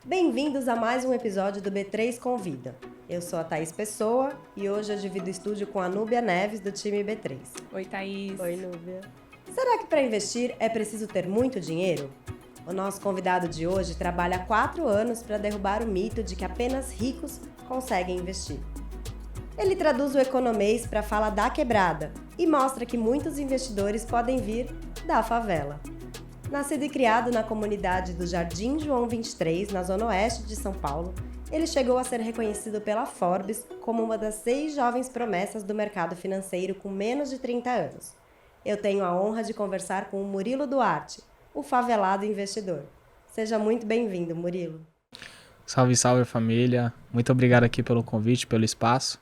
Bem-vindos a mais um episódio do B3 Convida. Eu sou a Thaís Pessoa e hoje eu divido o estúdio com a Núbia Neves, do time B3. Oi, Thaís. Oi, Núbia. Será que para investir é preciso ter muito dinheiro? O nosso convidado de hoje trabalha há 4 anos para derrubar o mito de que apenas ricos conseguem investir. Ele traduz o economês para a fala da quebrada e mostra que muitos investidores podem vir da favela. Nascido e criado na comunidade do Jardim João 23, na zona oeste de São Paulo, ele chegou a ser reconhecido pela Forbes como uma das 6 jovens promessas do mercado financeiro com menos de 30 anos. Eu tenho a honra de conversar com o Murilo Duarte, o favelado investidor. Seja muito bem-vindo, Murilo. Salve, salve família. Muito obrigado aqui pelo convite, pelo espaço.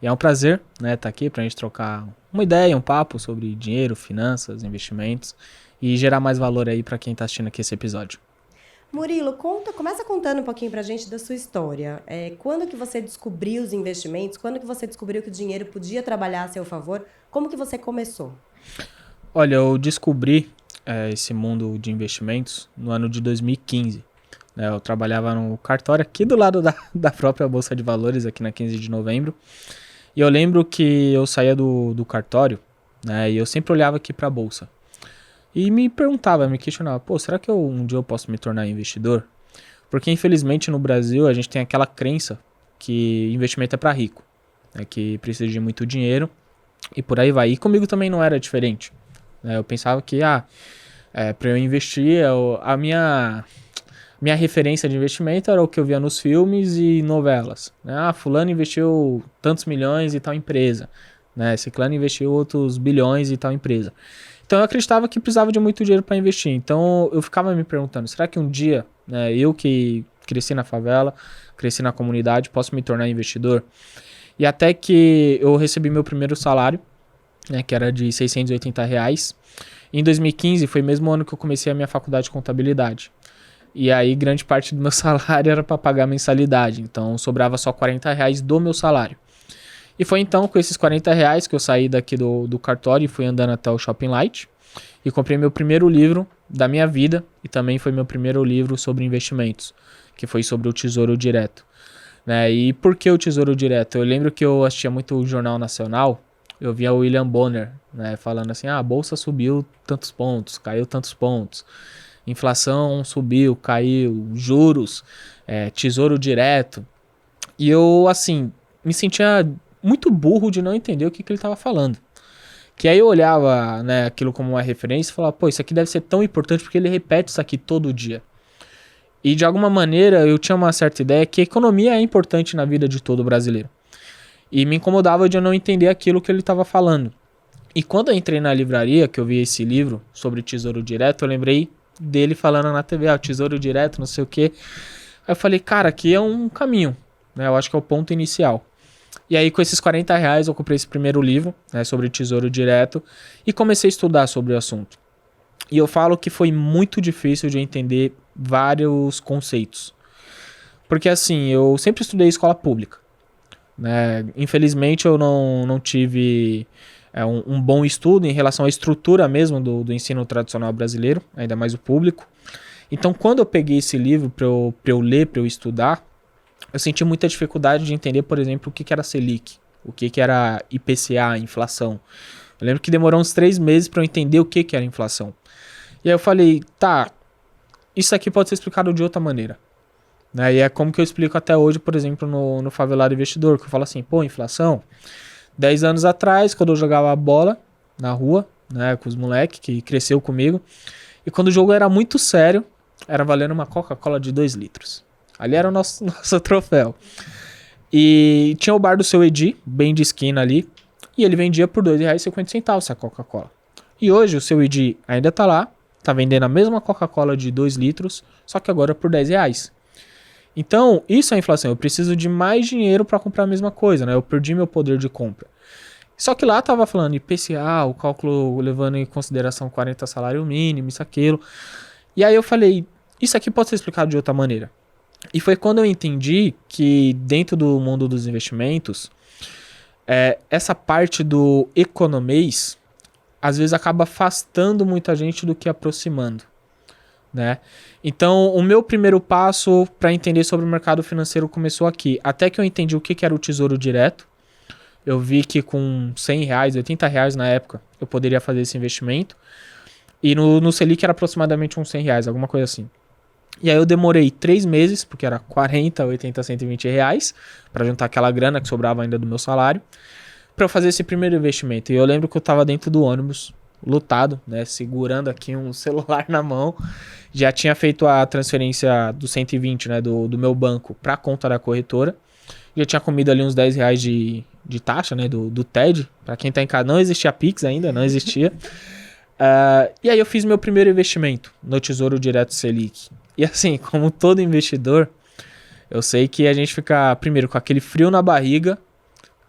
E é um prazer, né, estar aqui para a gente trocar uma ideia, um papo sobre dinheiro, finanças, investimentos e gerar mais valor aí para quem está assistindo aqui esse episódio. Murilo, começa contando um pouquinho pra gente da sua história. Quando que você descobriu os investimentos? Quando que você descobriu que o dinheiro podia trabalhar a seu favor? Como que você começou? Olha, eu descobri esse mundo de investimentos no ano de 2015. Eu trabalhava no cartório aqui do lado da própria Bolsa de Valores, aqui na 15 de novembro. E eu lembro que eu saía do cartório, né, e eu sempre olhava aqui para a Bolsa. E me perguntava, me questionava, será que um dia eu posso me tornar investidor? Porque infelizmente no Brasil a gente tem aquela crença que investimento é para rico, né, que precisa de muito dinheiro e por aí vai. E comigo também não era diferente. Né, eu pensava que para eu investir, a minha referência de investimento era o que eu via nos filmes e novelas. Né? Fulano investiu tantos milhões em tal empresa. Né? Ciclano investiu outros bilhões em tal empresa. Então eu acreditava que precisava de muito dinheiro para investir. Então eu ficava me perguntando, será que um dia, né, eu que cresci na favela, cresci na comunidade, posso me tornar investidor? E até que eu recebi meu primeiro salário, né, que era de R$680. Em 2015 foi o mesmo ano que eu comecei a minha faculdade de contabilidade. E aí grande parte do meu salário era para pagar a mensalidade, então sobrava só R$40 do meu salário. E foi então com esses R$40 que eu saí daqui do cartório e fui andando até o Shopping Light e comprei meu primeiro livro da minha vida e também foi meu primeiro livro sobre investimentos, que foi sobre o Tesouro Direto. Né? E por que o Tesouro Direto? Eu lembro que eu assistia muito o Jornal Nacional, eu via o William Bonner, né, falando assim, a bolsa subiu tantos pontos, caiu tantos pontos. Inflação subiu, caiu, juros, tesouro direto. E eu, assim, me sentia muito burro de não entender o que ele estava falando. Que aí eu olhava, né, aquilo como uma referência e falava, isso aqui deve ser tão importante porque ele repete isso aqui todo dia. E de alguma maneira eu tinha uma certa ideia que a economia é importante na vida de todo brasileiro. E me incomodava de eu não entender aquilo que ele estava falando. E quando eu entrei na livraria, que eu vi esse livro sobre Tesouro Direto, eu lembrei dele falando na TV, o Tesouro Direto, não sei o que. Aí eu falei, cara, aqui é um caminho, né? Eu acho que é o ponto inicial. E aí com esses R$40 eu comprei esse primeiro livro, né, sobre Tesouro Direto e comecei a estudar sobre o assunto. E eu falo que foi muito difícil de entender vários conceitos. Porque assim, eu sempre estudei escola pública. Né? Infelizmente eu não tive um bom estudo em relação à estrutura mesmo do ensino tradicional brasileiro, ainda mais o público. Então quando eu peguei esse livro para eu ler, para eu estudar, eu senti muita dificuldade de entender, por exemplo, o que era Selic, o que era IPCA, inflação. Eu lembro que demorou uns 3 meses para eu entender o que era inflação. E aí eu falei, isso aqui pode ser explicado de outra maneira. Né? E é como que eu explico até hoje, por exemplo, no Favelado Investidor, que eu falo assim, inflação. 10 anos atrás, quando eu jogava bola na rua, né, com os moleques, que cresceu comigo, e quando o jogo era muito sério, era valendo uma Coca-Cola de 2 litros. Ali era o nosso troféu. E tinha o bar do seu Edi, bem de esquina ali, e ele vendia por R$2,50 essa Coca-Cola. E hoje o seu Edi ainda tá lá, tá vendendo a mesma Coca-Cola de 2 litros, só que agora por R$10. Então, isso é a inflação. Eu preciso de mais dinheiro para comprar a mesma coisa, né? Eu perdi meu poder de compra. Só que lá tava falando IPCA, o cálculo levando em consideração 40 salário mínimo, isso, aquilo. E aí eu falei, isso aqui pode ser explicado de outra maneira. E foi quando eu entendi que dentro do mundo dos investimentos, essa parte do economês, às vezes acaba afastando muita gente do que aproximando. né? Então, o meu primeiro passo para entender sobre o mercado financeiro começou aqui. Até que eu entendi o que era o Tesouro Direto, eu vi que com R$ 100, R$ 80 na época, eu poderia fazer esse investimento. E no Selic era aproximadamente uns R$ 100, alguma coisa assim. E aí eu demorei 3 meses, porque era 40, 80, R$ 120, para juntar aquela grana que sobrava ainda do meu salário, para eu fazer esse primeiro investimento. E eu lembro que eu tava dentro do ônibus, lotado, né, segurando aqui um celular na mão. Já tinha feito a transferência do 120, né, do meu banco para a conta da corretora. Já tinha comido ali uns R$ 10 de taxa, né, do TED. Para quem tá em casa, não existia Pix ainda, não existia. E aí eu fiz meu primeiro investimento no Tesouro Direto Selic. E assim, como todo investidor, eu sei que a gente fica, primeiro, com aquele frio na barriga,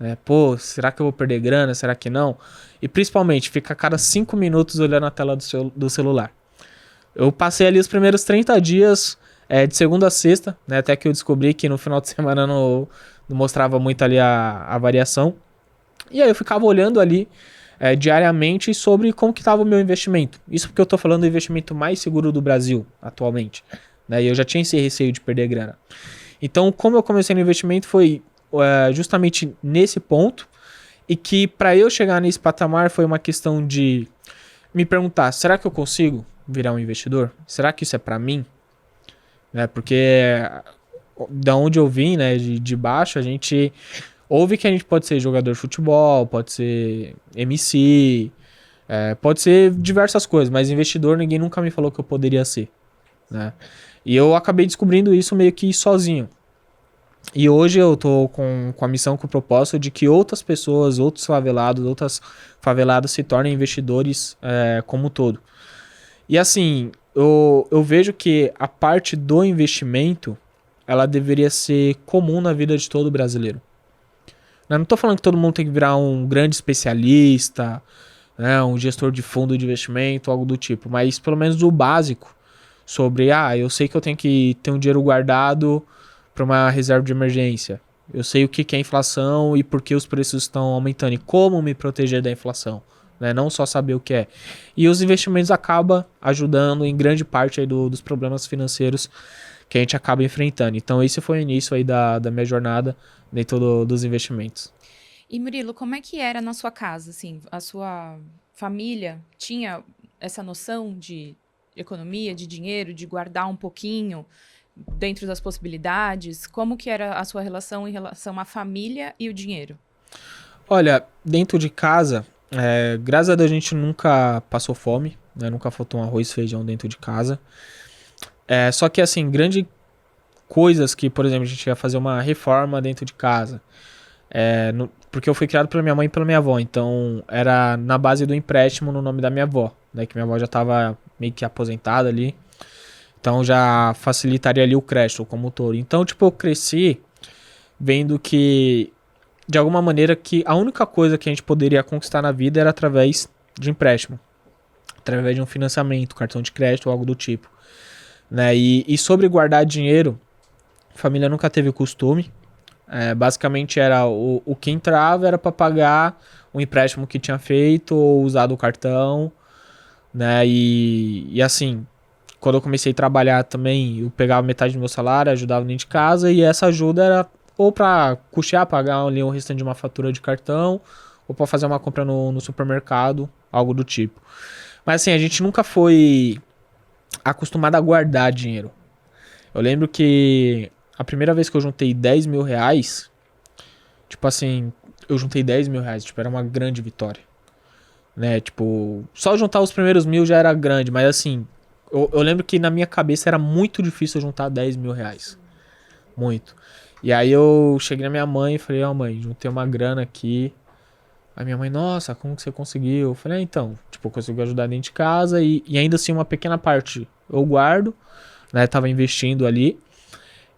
né? Pô, será que eu vou perder grana? Será que não? E principalmente, fica a cada 5 minutos olhando a tela do celular. Eu passei ali os primeiros 30 dias de segunda a sexta, né? Até que eu descobri que no final de semana não mostrava muito ali a variação. E aí eu ficava olhando ali diariamente sobre como que estava o meu investimento. Isso porque eu estou falando do investimento mais seguro do Brasil atualmente, né? E eu já tinha esse receio de perder grana. Então, como eu comecei no investimento foi justamente nesse ponto, e que para eu chegar nesse patamar foi uma questão de me perguntar, será que eu consigo virar um investidor? Será que isso é para mim? Né? Porque da onde eu vim, né, de baixo, a gente ouve que a gente pode ser jogador de futebol, pode ser MC, pode ser diversas coisas, mas investidor ninguém nunca me falou que eu poderia ser, né? E eu acabei descobrindo isso meio que sozinho. E hoje eu tô com a missão, com o propósito de que outras pessoas, outros favelados, outras faveladas se tornem investidores como um todo. E assim, eu vejo que a parte do investimento, ela deveria ser comum na vida de todo brasileiro. Eu não tô falando que todo mundo tem que virar um grande especialista, né, um gestor de fundo de investimento, algo do tipo, mas pelo menos o básico sobre, eu sei que eu tenho que ter um dinheiro guardado para uma reserva de emergência. Eu sei o que é inflação e por que os preços estão aumentando e como me proteger da inflação, né? Não só saber o que é. E os investimentos acabam ajudando em grande parte aí dos problemas financeiros que a gente acaba enfrentando. Então esse foi o início aí da minha jornada dentro dos investimentos. E Murilo, como é que era na sua casa, assim? A sua família tinha essa noção de economia, de dinheiro, de guardar um pouquinho dentro das possibilidades? Como que era a sua relação em relação à família e o dinheiro? Olha, dentro de casa, graças a Deus a gente nunca passou fome, né? Nunca faltou um arroz e feijão dentro de casa. Só que assim, grandes coisas que, por exemplo, a gente ia fazer uma reforma dentro de casa. Porque eu fui criado pela minha mãe e pela minha avó, então era na base do empréstimo no nome da minha avó, né? Que minha avó já estava meio que aposentada ali. Então já facilitaria ali o crédito como todo. Então, tipo, eu cresci vendo que, de alguma maneira, que a única coisa que a gente poderia conquistar na vida era através de empréstimo. Através de um financiamento, cartão de crédito ou algo do tipo. Né? E sobre guardar dinheiro, a família nunca teve costume. Basicamente era o que entrava era para pagar o empréstimo que tinha feito ou usado o cartão. Né? E assim, quando eu comecei a trabalhar também, eu pegava metade do meu salário, ajudava dentro de casa, e essa ajuda era ou para custear, pagar ali o restante de uma fatura de cartão, ou para fazer uma compra no supermercado, algo do tipo. Mas assim, a gente nunca foi acostumado a guardar dinheiro. Eu lembro que a primeira vez que eu juntei R$ 10.000, tipo assim, eu juntei R$ 10.000, tipo, era uma grande vitória. Né, tipo, só juntar os primeiros 1.000 já era grande, mas assim, eu lembro que na minha cabeça era muito difícil juntar R$ 10.000. Muito. E aí eu cheguei na minha mãe e falei, mãe, juntei uma grana aqui. Aí minha mãe, nossa, como que você conseguiu? Eu falei, então, tipo, eu consegui ajudar dentro de casa e ainda assim uma pequena parte eu guardo, né, tava investindo ali.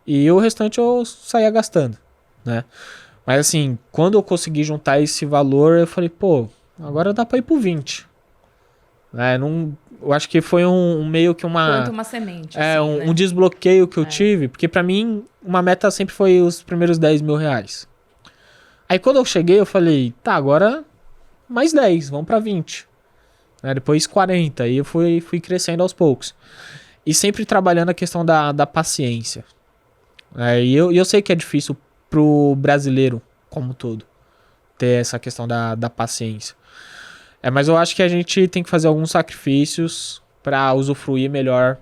E o restante eu saía gastando, né. Mas assim, quando eu consegui juntar esse valor, eu falei, pô, agora dá pra ir pro 20. Eu acho que foi meio que Planta uma semente. Um desbloqueio que eu tive, porque pra mim uma meta sempre foi os primeiros R$ 10.000. Aí quando eu cheguei, eu falei, tá, agora mais 10, vamos pra 20. Depois 40, aí eu fui crescendo aos poucos. E sempre trabalhando a questão da paciência. E eu sei que é difícil pro brasileiro como um todo ter essa questão da paciência. Mas eu acho que a gente tem que fazer alguns sacrifícios para usufruir melhor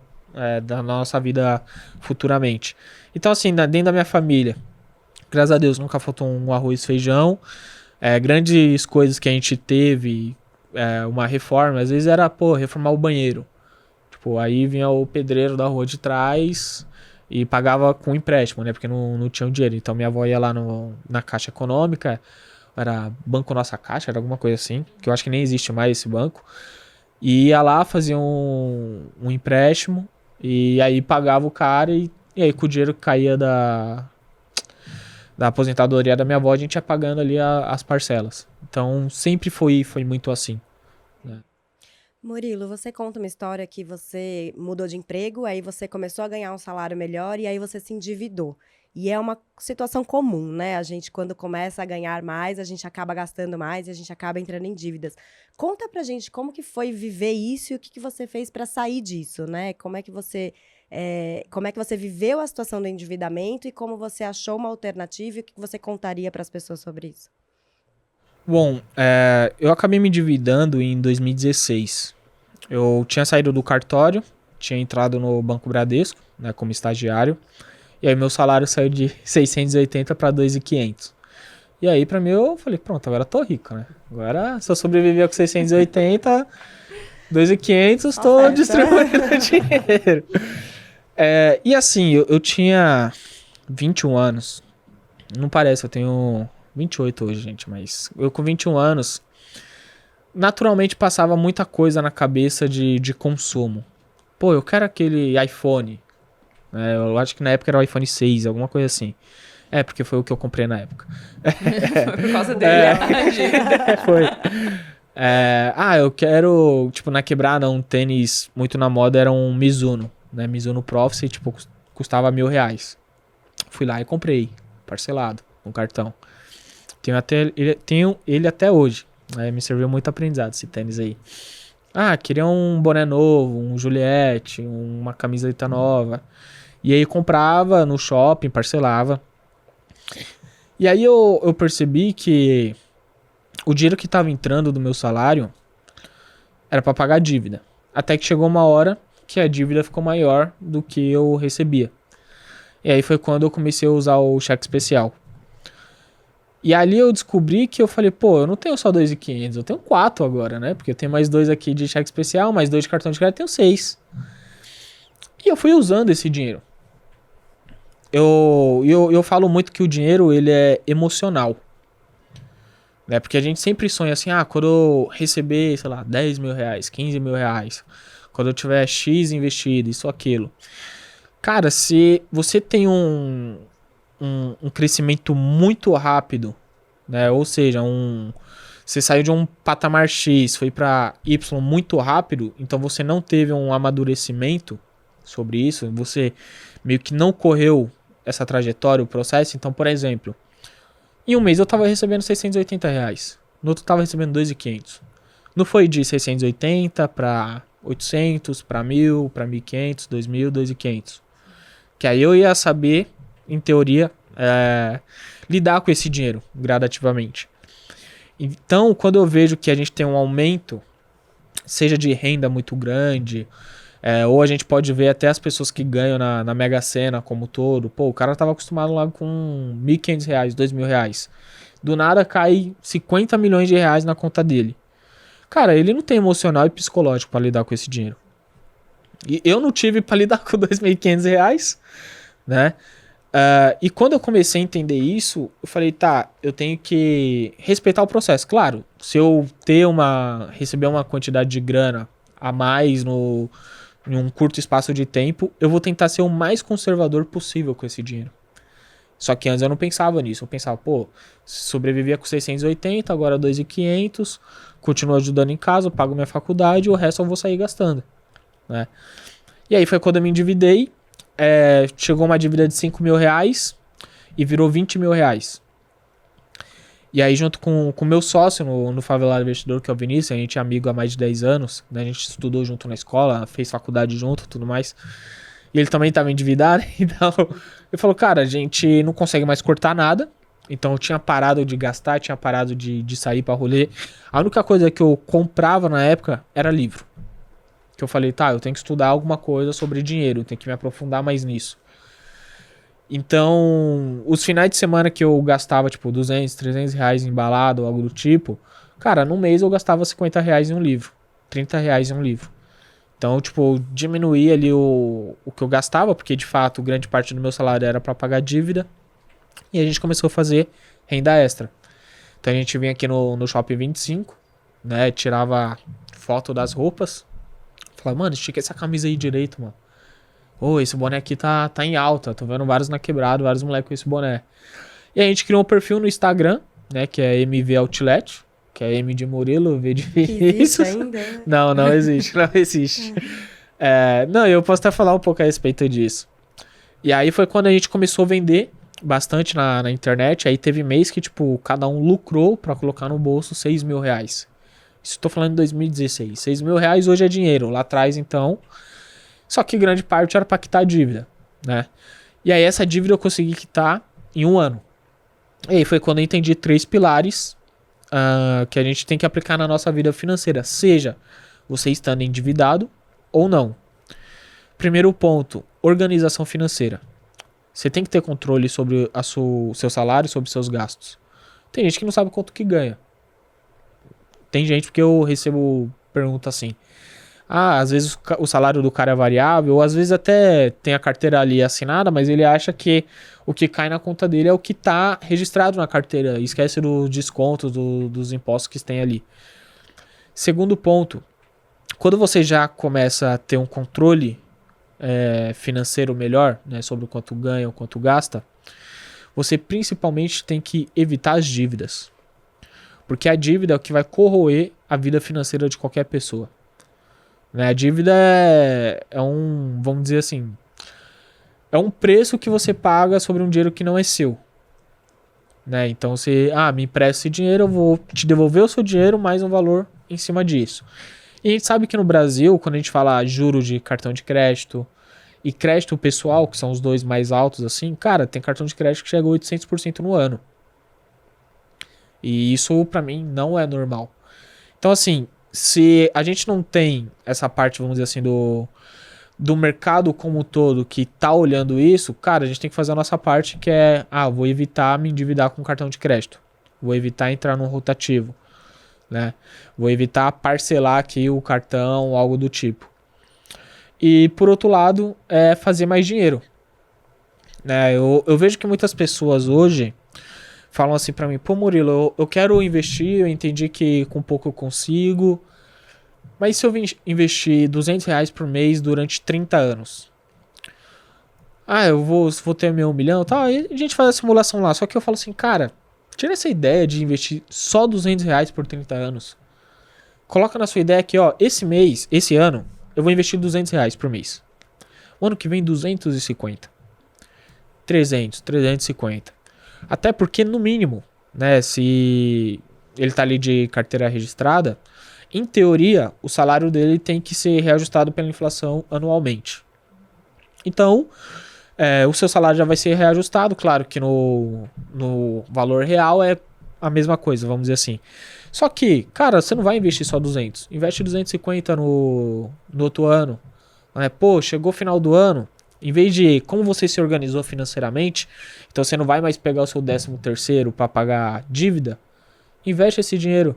da nossa vida futuramente. Então, assim, dentro da minha família, graças a Deus, nunca faltou um arroz e feijão. Grandes coisas que a gente teve, uma reforma, às vezes era, reformar o banheiro. Tipo, aí vinha o pedreiro da rua de trás e pagava com empréstimo, né? Porque não tinha o dinheiro. Então, minha avó ia lá na Caixa Econômica, era Banco Nossa Caixa, era alguma coisa assim, que eu acho que nem existe mais esse banco. E ia lá, fazia um empréstimo, e aí pagava o cara, e aí com o dinheiro que caía da aposentadoria da minha avó, a gente ia pagando ali as parcelas. Então, sempre foi muito assim. Né? Murilo, você conta uma história que você mudou de emprego, aí você começou a ganhar um salário melhor e aí você se endividou. E é uma situação comum, né? A gente, quando começa a ganhar mais, a gente acaba gastando mais e a gente acaba entrando em dívidas. Conta pra gente como que foi viver isso e o que você fez pra sair disso, né? Como é que você viveu a situação do endividamento e como você achou uma alternativa e o que você contaria para as pessoas sobre isso? Bom, eu acabei me endividando em 2016. Eu tinha saído do cartório, tinha entrado no Banco Bradesco, né, como estagiário. E aí meu salário saiu de 680 para 2.500. E aí pra mim eu falei, pronto, agora eu tô rico, né? Agora se eu sobreviver com 680, 2.500, tô distribuindo dinheiro. E assim, eu tinha 21 anos. Não parece, eu tenho 28 hoje, gente, mas eu com 21 anos, naturalmente passava muita coisa na cabeça de consumo. Pô, eu quero aquele iPhone. Eu acho que na época era o iPhone 6, alguma coisa assim. Porque foi o que eu comprei na época. Foi por causa dele. Foi. Eu quero, tipo, na quebrada, um tênis muito na moda era um Mizuno, né? Mizuno Prophecy, tipo, custava R$1.000. Fui lá e comprei, parcelado, no cartão. Tenho ele até hoje. Me serviu muito aprendizado esse tênis aí. Queria um boné novo, um Juliette, uma camiseta nova. E aí comprava no shopping, parcelava. E aí eu percebi que o dinheiro que estava entrando do meu salário era para pagar a dívida. Até que chegou uma hora que a dívida ficou maior do que eu recebia. E aí foi quando eu comecei a usar o cheque especial. E ali eu descobri que eu falei, eu não tenho só 2.500, eu tenho 4 agora, né? Porque eu tenho mais 2 aqui de cheque especial, mais 2 de cartão de crédito, eu tenho 6. E eu fui usando esse dinheiro. Eu falo muito que o dinheiro, ele é emocional. Né? Porque a gente sempre sonha assim, quando eu receber, sei lá, 10 mil reais, 15 mil reais, quando eu tiver X investido, isso, aquilo. Cara, se você tem um crescimento muito rápido, né? Ou seja, você saiu de um patamar X, foi para Y muito rápido, então você não teve um amadurecimento sobre isso, você meio que não correu essa trajetória, o processo. Então, por exemplo, em um mês eu tava recebendo 680 reais, no outro eu tava recebendo 2.500. Não foi de 680 para 800, para 1.000, para 1.500, 2.000, 2.500. Que aí eu ia saber, em teoria, lidar com esse dinheiro gradativamente. Então, quando eu vejo que a gente tem um aumento, seja de renda muito grande, ou a gente pode ver até as pessoas que ganham na Mega Sena como todo. O cara tava acostumado lá com 1.500 reais, 2.000 reais. Do nada cai 50 milhões de reais na conta dele. Cara, ele não tem emocional e psicológico para lidar com esse dinheiro. E eu não tive para lidar com 2.500 reais, né? E quando eu comecei a entender isso, eu falei, eu tenho que respeitar o processo. Claro, se eu receber uma quantidade de grana a mais em um curto espaço de tempo, eu vou tentar ser o mais conservador possível com esse dinheiro. Só que antes eu não pensava nisso. Eu pensava, sobrevivia com 680, agora 2.500, continuo ajudando em casa, eu pago minha faculdade e o resto eu vou sair gastando. Né? E aí foi quando eu me endividei. Chegou uma dívida de 5 mil reais e virou 20 mil reais. E aí, junto com o meu sócio no Favelado Investidor, que é o Vinícius, a gente é amigo há mais de 10 anos, né? A gente estudou junto na escola, fez faculdade junto, tudo mais. E ele também estava endividado, então ele falou, cara, a gente não consegue mais cortar nada. Então eu tinha parado de gastar, tinha parado de sair pra rolê. A única coisa que eu comprava na época era livro. Que eu falei, tá, eu tenho que estudar alguma coisa sobre dinheiro, eu tenho que me aprofundar mais nisso. Então, os finais de semana que eu gastava, tipo, 200, 300 reais em balada ou algo do tipo, cara, no mês eu gastava 50 reais em um livro, 30 reais em um livro. Então, tipo, eu diminuí ali o que eu gastava, porque de fato grande parte do meu salário era pra pagar dívida. E a gente começou a fazer renda extra. Então a gente vinha aqui no Shopping 25, né, tirava foto das roupas. Falava, mano, estica essa camisa aí direito, mano. Ô, esse boné aqui tá em alta. Tô vendo vários na quebrada, vários moleques com esse boné. E a gente criou um perfil no Instagram, né? Que é MV Outlet. Que é M de Murilo, V de Existe Vinícius. ainda? Não existe, não existe. Não, eu posso até falar um pouco a respeito disso. E aí foi quando a gente começou a vender bastante na internet. Aí teve mês que, tipo, cada um lucrou pra colocar no bolso 6 mil reais. Isso eu tô falando em 2016. 6 mil reais hoje é dinheiro. Lá atrás, então... Só que grande parte era pra quitar a dívida, né? E aí essa dívida eu consegui quitar em um ano. E aí foi quando eu entendi 3 pilares que a gente tem que aplicar na nossa vida financeira. Seja você estando endividado ou não. Primeiro ponto, organização financeira. Você tem que ter controle sobre o seu salário, sobre seus gastos. Tem gente que não sabe quanto que ganha. Tem gente, porque eu recebo pergunta assim... às vezes o salário do cara é variável, ou às vezes até tem a carteira ali assinada, mas ele acha que o que cai na conta dele é o que está registrado na carteira. Esquece dos descontos, dos impostos que tem ali. Segundo ponto, quando você já começa a ter um controle financeiro melhor, né, sobre o quanto ganha, o quanto gasta, você principalmente tem que evitar as dívidas. Porque a dívida é o que vai corroer a vida financeira de qualquer pessoa. A dívida é um, vamos dizer assim, é um preço que você paga sobre um dinheiro que não é seu. Né? Então você, me empresta esse dinheiro, eu vou te devolver o seu dinheiro mais um valor em cima disso. E a gente sabe que no Brasil, quando a gente fala juros de cartão de crédito e crédito pessoal, que são os dois mais altos assim, cara, tem cartão de crédito que chega a 800% no ano. E isso pra mim não é normal. Então assim, se a gente não tem essa parte, vamos dizer assim, do mercado como um todo que tá olhando isso, cara, a gente tem que fazer a nossa parte, que é, vou evitar me endividar com cartão de crédito. Vou evitar entrar num rotativo, né? Vou evitar parcelar aqui o cartão, algo do tipo. E, por outro lado, é fazer mais dinheiro. Né? Eu vejo que muitas pessoas hoje falam assim pra mim, pô, Murilo, eu quero investir, eu entendi que com pouco eu consigo, mas se eu investir 200 reais por mês durante 30 anos? Eu vou ter meu 1 milhão e tal, aí a gente faz a simulação lá, só que eu falo assim, cara, tira essa ideia de investir só 200 reais por 30 anos. Coloca na sua ideia que, esse ano, eu vou investir 200 reais por mês. O ano que vem, 250. 300, 350. Até porque, no mínimo, né, se ele tá ali de carteira registrada, em teoria, o salário dele tem que ser reajustado pela inflação anualmente. Então, o seu salário já vai ser reajustado, claro que no valor real é a mesma coisa, vamos dizer assim. Só que, cara, você não vai investir só 200, investe 250 no outro ano. Pô, chegou o final do ano, em vez de, como você se organizou financeiramente, então você não vai mais pegar o seu 13º para pagar dívida, investe esse dinheiro.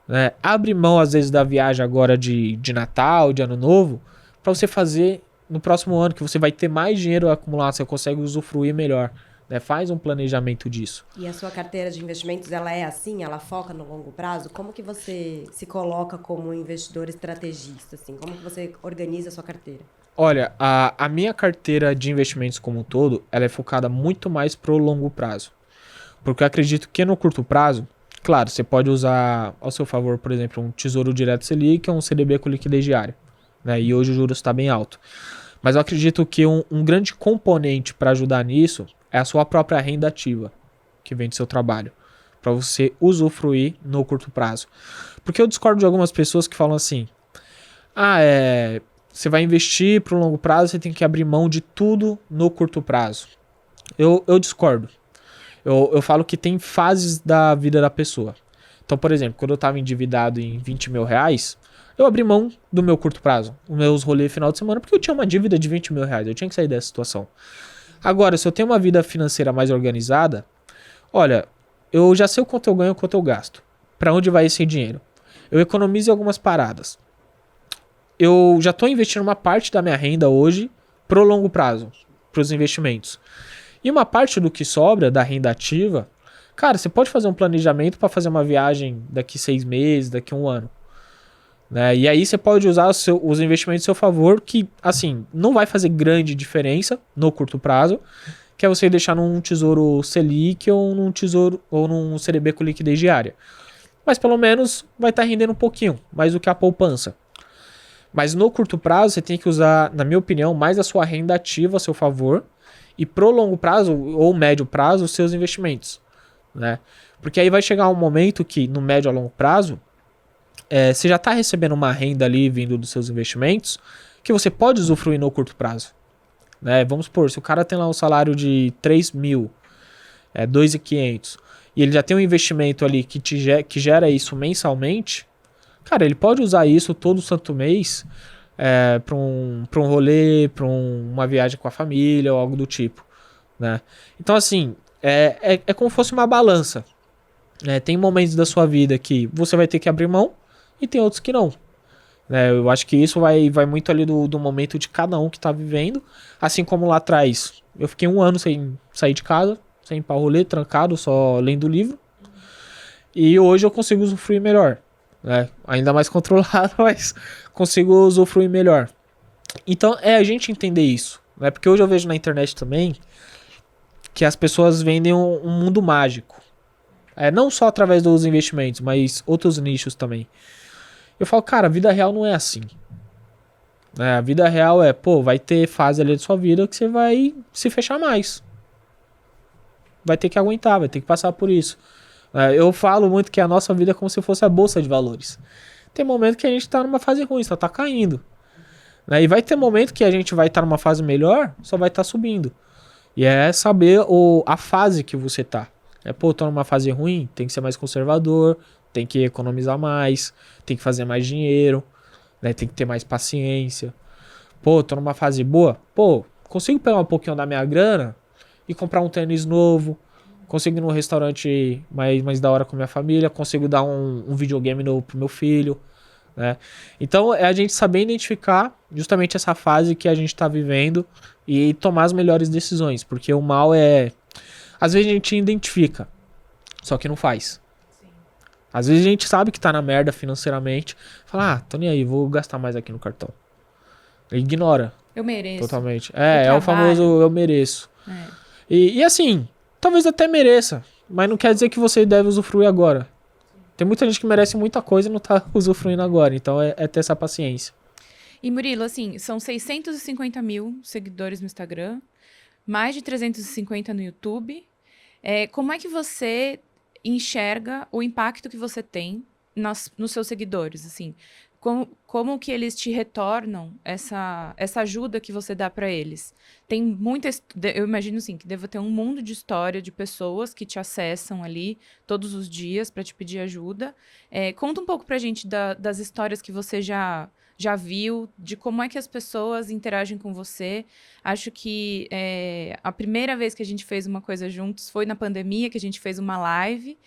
Né? Abre mão, às vezes, da viagem agora de Natal, de Ano Novo, para você fazer no próximo ano, que você vai ter mais dinheiro acumulado, você consegue usufruir melhor. Né? Faz um planejamento disso. E a sua carteira de investimentos, ela é assim? Ela foca no longo prazo? Como que você se coloca como um investidor estrategista? Assim? Como que você organiza a sua carteira? Olha, a minha carteira de investimentos como um todo, ela é focada muito mais pro longo prazo. Porque eu acredito que no curto prazo, claro, você pode usar ao seu favor, por exemplo, um Tesouro Direto Selic ou um CDB com liquidez diária. Né? E hoje o juros está bem alto. Mas eu acredito que um grande componente para ajudar nisso é a sua própria renda ativa, que vem do seu trabalho. para você usufruir no curto prazo. Porque eu discordo de algumas pessoas que falam assim, você vai investir para o longo prazo, você tem que abrir mão de tudo no curto prazo. Eu discordo. Eu falo que tem fases da vida da pessoa. Então, por exemplo, quando eu estava endividado em 20 mil reais, eu abri mão do meu curto prazo, os meus rolês final de semana, porque eu tinha uma dívida de 20 mil reais, eu tinha que sair dessa situação. Agora, se eu tenho uma vida financeira mais organizada, olha, eu já sei o quanto eu ganho e o quanto eu gasto. Para onde vai esse dinheiro? Eu economizo em algumas paradas. Eu já estou investindo uma parte da minha renda hoje pro longo prazo, pros investimentos. E uma parte do que sobra da renda ativa, cara, você pode fazer um planejamento para fazer uma viagem daqui 6 meses, daqui 1 ano. Né? E aí você pode usar os investimentos a seu favor, que, assim, não vai fazer grande diferença no curto prazo, que é você deixar num tesouro Selic ou num tesouro ou num CDB com liquidez diária. Mas pelo menos vai estar rendendo um pouquinho, mais do que a poupança. Mas no curto prazo você tem que usar, na minha opinião, mais a sua renda ativa a seu favor e pro longo prazo ou médio prazo os seus investimentos. Né? Porque aí vai chegar um momento que no médio a longo prazo você já está recebendo uma renda ali vindo dos seus investimentos que você pode usufruir no curto prazo. Né? Vamos supor, se o cara tem lá um salário de 3 mil, 2.500, e ele já tem um investimento ali que gera isso mensalmente, cara, ele pode usar isso todo santo mês para um rolê, para uma viagem com a família ou algo do tipo. Né? Então, assim, é como se fosse uma balança. Tem momentos da sua vida que você vai ter que abrir mão e tem outros que não. Eu acho que isso vai muito ali do momento de cada um que está vivendo. Assim como lá atrás, eu fiquei 1 ano sem sair de casa, sem ir para o rolê, trancado, só lendo livro. E hoje eu consigo usufruir melhor. Ainda mais controlado, mas consigo usufruir melhor. Então é a gente entender isso. Porque hoje eu vejo na internet também que as pessoas vendem um mundo mágico. Não só através dos investimentos, mas outros nichos também. Eu falo, cara, a vida real não é assim. A vida real vai ter fase ali da sua vida que você vai se fechar mais. Vai ter que aguentar, vai ter que passar por isso. Eu falo muito que a nossa vida é como se fosse a bolsa de valores. Tem momento que a gente tá numa fase ruim, só tá caindo. E vai ter momento que a gente vai estar numa fase melhor, só vai estar subindo. E é saber a fase que você tá. Tô numa fase ruim, tem que ser mais conservador, tem que economizar mais, tem que fazer mais dinheiro, tem que ter mais paciência. Tô numa fase boa, consigo pegar um pouquinho da minha grana e comprar um tênis novo, consigo ir num restaurante mais da hora com a minha família, consigo dar um videogame novo pro meu filho. Então é a gente saber identificar justamente essa fase que a gente tá vivendo e tomar as melhores decisões, porque o mal às vezes a gente identifica, só que não faz. Às vezes a gente sabe que tá na merda financeiramente, fala, tô nem aí, vou gastar mais aqui no cartão. Ignora. Eu mereço. Totalmente. É o famoso eu mereço. E assim, talvez até mereça, mas não quer dizer que você deve usufruir agora. Tem muita gente que merece muita coisa e não tá usufruindo agora, então é ter essa paciência. E Murilo, assim, são 650 mil seguidores no Instagram, mais de 350 no YouTube. Como é que você enxerga o impacto que você tem nos seus seguidores, assim? Como que eles te retornam essa ajuda que você dá para eles? Tem eu imagino assim, que deva ter um mundo de história de pessoas que te acessam ali todos os dias para te pedir ajuda. Conta um pouco pra gente das histórias que você já viu, de como é que as pessoas interagem com você. Acho que a primeira vez que a gente fez uma coisa juntos foi na pandemia, que a gente fez uma live,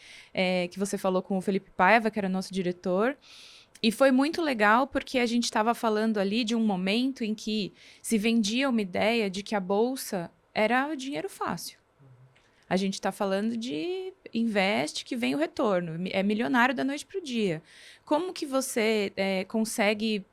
que você falou com o Felipe Paiva, que era nosso diretor. E foi muito legal porque a gente estava falando ali de um momento em que se vendia uma ideia de que a bolsa era dinheiro fácil. A gente está falando de investe que vem o retorno, é milionário da noite para o dia. Como que você consegue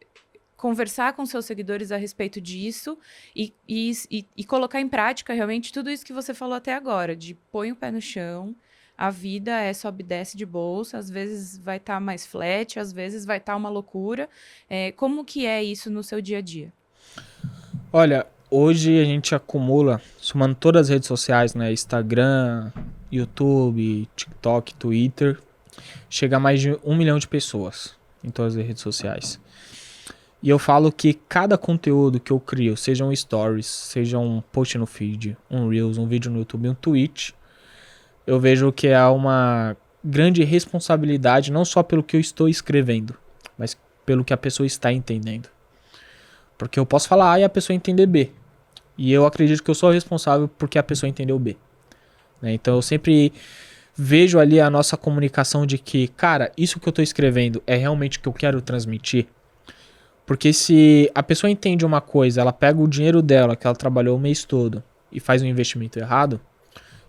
conversar com seus seguidores a respeito disso e colocar em prática realmente tudo isso que você falou até agora, de põe o pé no chão, a vida sobe e desce de bolsa, às vezes vai estar mais flat, às vezes vai estar uma loucura. Como que é isso no seu dia a dia? Olha, hoje a gente acumula, somando todas as redes sociais, né? Instagram, YouTube, TikTok, Twitter, chega a mais de 1 milhão de pessoas em todas as redes sociais. E eu falo que cada conteúdo que eu crio, seja um stories, seja um post no feed, um reels, um vídeo no YouTube, um tweet, eu vejo que é uma grande responsabilidade, não só pelo que eu estou escrevendo, mas pelo que a pessoa está entendendo. Porque eu posso falar A e a pessoa entender B. E eu acredito que eu sou responsável porque a pessoa entendeu B. Né? Então eu sempre vejo ali a nossa comunicação de que, cara, isso que eu estou escrevendo é realmente o que eu quero transmitir. Porque se a pessoa entende uma coisa, ela pega o dinheiro dela, que ela trabalhou o mês todo, e faz um investimento errado,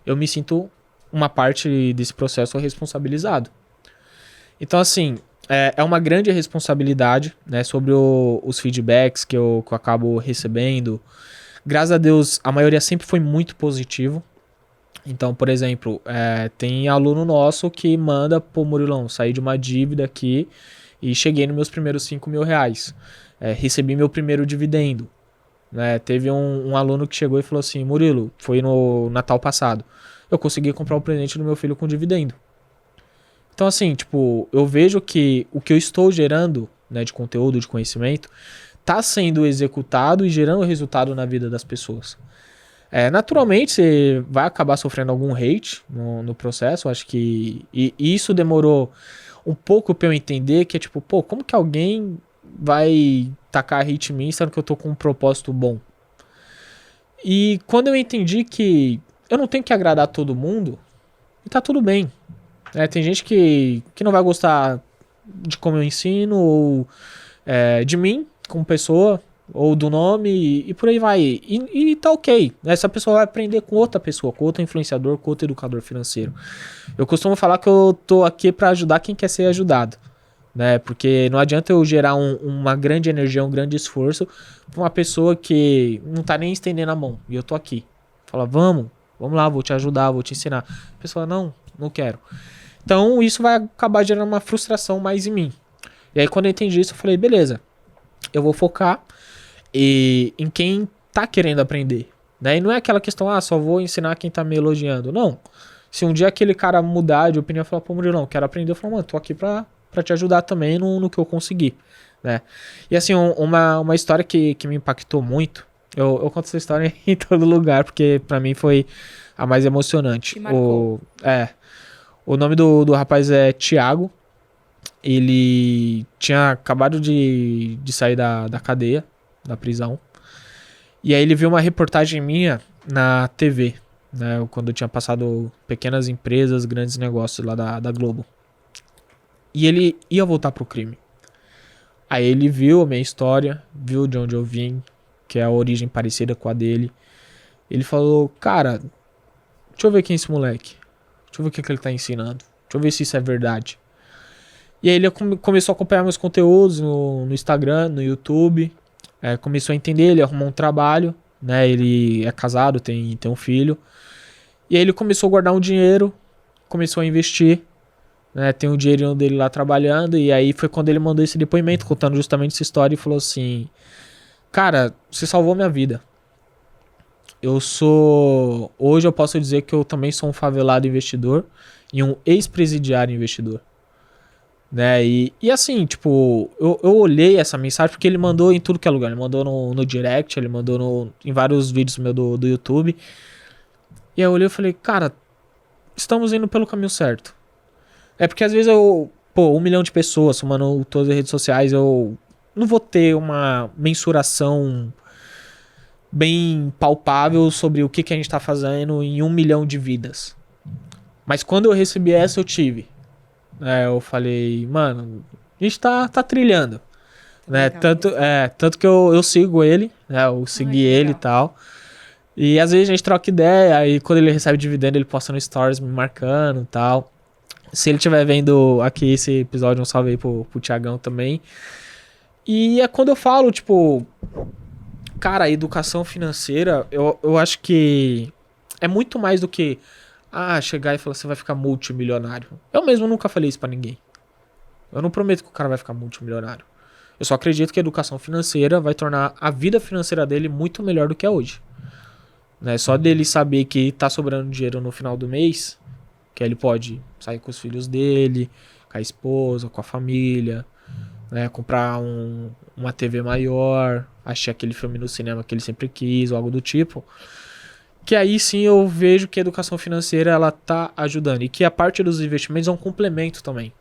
eu me sinto uma parte desse processo responsabilizado. Então, assim, é uma grande responsabilidade, né, sobre os feedbacks que eu acabo recebendo. Graças a Deus, a maioria sempre foi muito positivo. Então, por exemplo, tem aluno nosso que manda, pô, Murilão, saí de uma dívida aqui e cheguei nos meus primeiros 5 mil reais. Recebi meu primeiro dividendo. Né? Teve um aluno que chegou e falou assim, Murilo, foi no Natal passado, eu consegui comprar um presente do meu filho com dividendo. Então, assim, tipo, eu vejo que o que eu estou gerando, né, de conteúdo, de conhecimento, está sendo executado e gerando resultado na vida das pessoas. Naturalmente, você vai acabar sofrendo algum hate no processo, acho que... E isso demorou um pouco pra eu entender, que é tipo, pô, como que alguém vai tacar hate em mim, sendo que eu tô com um propósito bom? E quando eu entendi que eu não tenho que agradar todo mundo, e tá tudo bem. Tem gente que não vai gostar de como eu ensino, ou de mim, como pessoa, ou do nome, e por aí vai. E tá ok. Essa pessoa vai aprender com outra pessoa, com outro influenciador, com outro educador financeiro. Eu costumo falar que eu tô aqui pra ajudar quem quer ser ajudado. Né? Porque não adianta eu gerar uma grande energia, um grande esforço pra uma pessoa que não tá nem estendendo a mão. E eu tô aqui. Fala, vamos lá, vou te ajudar, vou te ensinar. A pessoa, não quero. Então isso vai acabar gerando uma frustração mais em mim. E aí quando eu entendi isso, eu falei, beleza, eu vou focar em quem tá querendo aprender. Né? E não é aquela questão, só vou ensinar quem tá me elogiando. Não. Se um dia aquele cara mudar de opinião e falar, pô, Murilão, quero aprender, eu falo, mano, tô aqui pra te ajudar também no que eu conseguir. Né? E assim, uma história que me impactou muito, eu conto essa história em todo lugar, porque pra mim foi a mais emocionante. Que marcou. O nome do rapaz é Thiago. Ele tinha acabado de sair da cadeia, da prisão. E aí ele viu uma reportagem minha na TV, né, quando eu tinha passado pequenas empresas, grandes negócios lá da Globo. E ele ia voltar pro crime. Aí ele viu a minha história, viu de onde eu vim, que é a origem parecida com a dele. Ele falou, cara, deixa eu ver quem é esse moleque. Deixa eu ver o que ele tá ensinando. Deixa eu ver se isso é verdade. E aí ele começou a acompanhar meus conteúdos no Instagram, no YouTube. Começou a entender, ele arrumou um trabalho. Né? Ele é casado, tem um filho. E aí ele começou a guardar um dinheiro, começou a investir. Né? Tem o dinheirinho dele lá trabalhando. E aí foi quando ele mandou esse depoimento, contando justamente essa história. E falou assim, cara, você salvou minha vida. Hoje eu posso dizer que eu também sou um favelado investidor e um ex-presidiário investidor. Né? E assim, tipo, eu olhei essa mensagem porque ele mandou em tudo que é lugar. Ele mandou no direct, ele mandou em vários vídeos meus do YouTube. E aí eu olhei e falei, cara, estamos indo pelo caminho certo. Porque às vezes 1 milhão de pessoas, somando todas as redes sociais, eu não vou ter uma mensuração bem palpável sobre o que a gente tá fazendo em 1 milhão de vidas. Mas quando eu recebi essa, eu tive. Eu falei, mano, a gente tá trilhando. Né? Tanto que eu sigo ele, né? Eu segui ele e tal. E às vezes a gente troca ideia, aí quando ele recebe dividendo, ele posta no stories me marcando e tal. Se ele estiver vendo aqui esse episódio, um salve aí pro Thiagão também. E é quando eu falo, tipo, cara, a educação financeira, eu acho que é muito mais do que chegar e falar, você vai ficar multimilionário. Eu mesmo nunca falei isso pra ninguém. Eu não prometo que o cara vai ficar multimilionário. Eu só acredito que a educação financeira vai tornar a vida financeira dele muito melhor do que é hoje. Né? Só dele saber que tá sobrando dinheiro no final do mês, que ele pode sair com os filhos dele, com a esposa, com a família, né? Comprar uma TV maior, assistir aquele filme no cinema que ele sempre quis, ou algo do tipo. Que aí sim eu vejo que a educação financeira ela tá ajudando. E que a parte dos investimentos é um complemento também.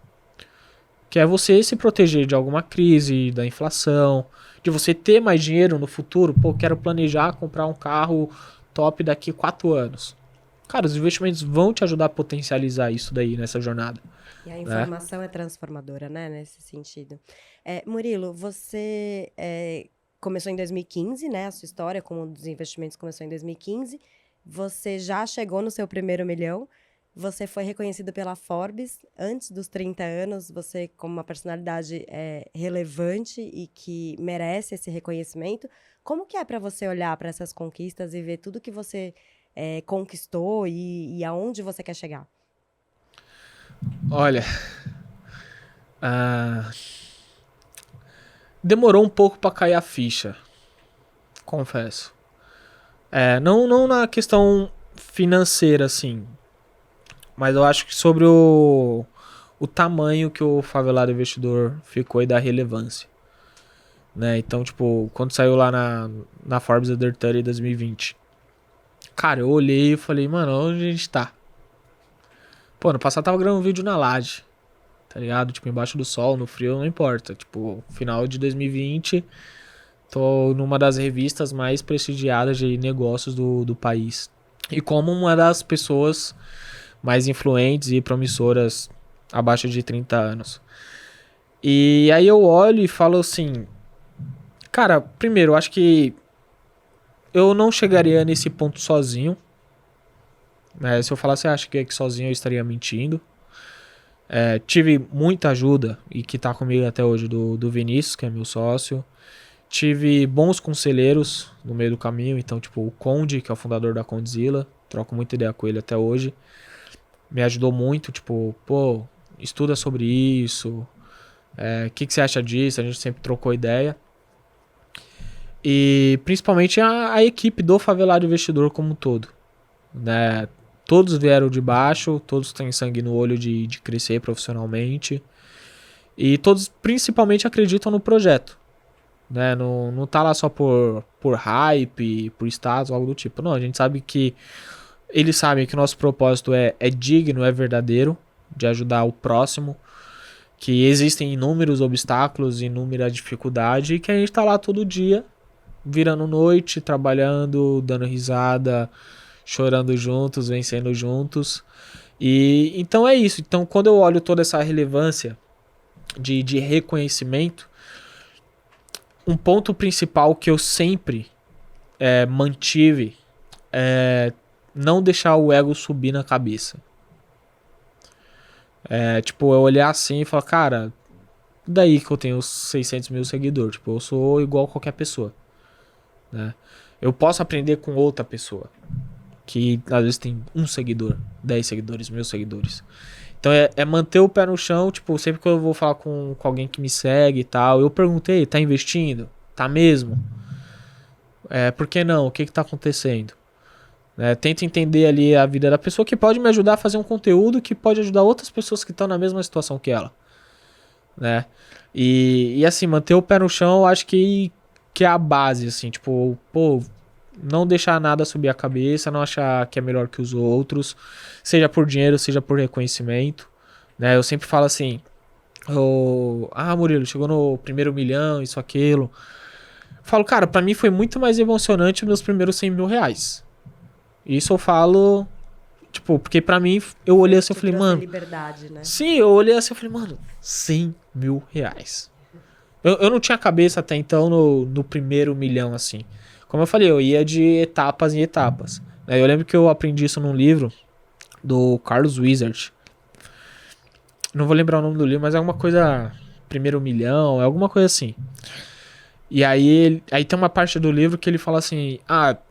Que é você se proteger de alguma crise, da inflação, de você ter mais dinheiro no futuro. Pô, quero planejar comprar um carro top daqui 4 anos. Cara, os investimentos vão te ajudar a potencializar isso daí nessa jornada. E a informação é transformadora, né? Nesse sentido. Murilo, você começou em 2015, né? A sua história como dos investimentos começou em 2015. Você já chegou no seu primeiro milhão. Você foi reconhecido pela Forbes antes dos 30 anos. Você, como uma personalidade relevante e que merece esse reconhecimento. Como que é para você olhar para essas conquistas e ver tudo que você conquistou e aonde você quer chegar? Olha, demorou um pouco para cair a ficha, confesso. Não na questão financeira, assim, mas eu acho que sobre o tamanho que o Favelado Investidor ficou e da relevância. Né? Então, tipo, quando saiu lá na Forbes Under 30 2020, cara, eu olhei e falei, mano, onde a gente tá? Pô, no passado tava gravando um vídeo na laje, tá ligado? Tipo, embaixo do sol, no frio, não importa. Tipo, final de 2020, tô numa das revistas mais prestigiadas de negócios do país. E como uma das pessoas mais influentes e promissoras abaixo de 30 anos. E aí eu olho e falo assim, cara, primeiro, eu acho que eu não chegaria nesse ponto sozinho. Se eu falasse, acho que sozinho eu estaria mentindo. Tive muita ajuda e que tá comigo até hoje do Vinícius, que é meu sócio. Tive bons conselheiros no meio do caminho, então tipo o Conde, que é o fundador da Condzilla, troco muita ideia com ele até hoje. Me ajudou muito, tipo, pô, estuda sobre isso, que você acha disso, a gente sempre trocou ideia. E principalmente a equipe do Favelado Investidor como um todo, né? Todos vieram de baixo, todos têm sangue no olho de crescer profissionalmente. E todos principalmente acreditam no projeto. Né? Não tá lá só por hype, por status, algo do tipo. Não, a gente sabe que eles sabem que o nosso propósito é digno, é verdadeiro, de ajudar o próximo. Que existem inúmeros obstáculos, inúmera dificuldade, e que a gente tá lá todo dia, virando noite, trabalhando, dando risada, chorando juntos, vencendo juntos. E então é isso. Então quando eu olho toda essa relevância de reconhecimento, um ponto principal que eu sempre mantive é não deixar o ego subir na cabeça. Tipo, eu olhar assim e falar, cara, daí que eu tenho 600 mil seguidores. Tipo, eu sou igual a qualquer pessoa. Né? Eu posso aprender com outra pessoa que às vezes tem 1 seguidor, 10 seguidores, 1000 seguidores. Então é manter o pé no chão, tipo, sempre que eu vou falar com alguém que me segue e tal, eu perguntei, tá investindo? Tá mesmo? Por que não? O que tá acontecendo? Tento entender ali a vida da pessoa, que pode me ajudar a fazer um conteúdo que pode ajudar outras pessoas que estão na mesma situação que ela. Né? E assim, manter o pé no chão, eu acho que é a base, assim, tipo, pô, não deixar nada subir a cabeça, não achar que é melhor que os outros, seja por dinheiro, seja por reconhecimento, né? Eu sempre falo assim, Murilo, chegou no primeiro milhão, isso, aquilo. Falo, cara, pra mim foi muito mais emocionante meus primeiros 100 mil reais. Isso eu falo, tipo, porque pra mim, eu olhei assim, eu falei, mano... liberdade, né? Sim, eu olhei assim, eu falei, mano, 100 mil reais. Eu não tinha cabeça até então no primeiro milhão, assim. Como eu falei, eu ia de etapas em etapas. Eu lembro que eu aprendi isso num livro do Carlos Wizard. Não vou lembrar o nome do livro, mas é alguma coisa... Primeiro milhão, é alguma coisa assim. E aí tem uma parte do livro que ele fala assim...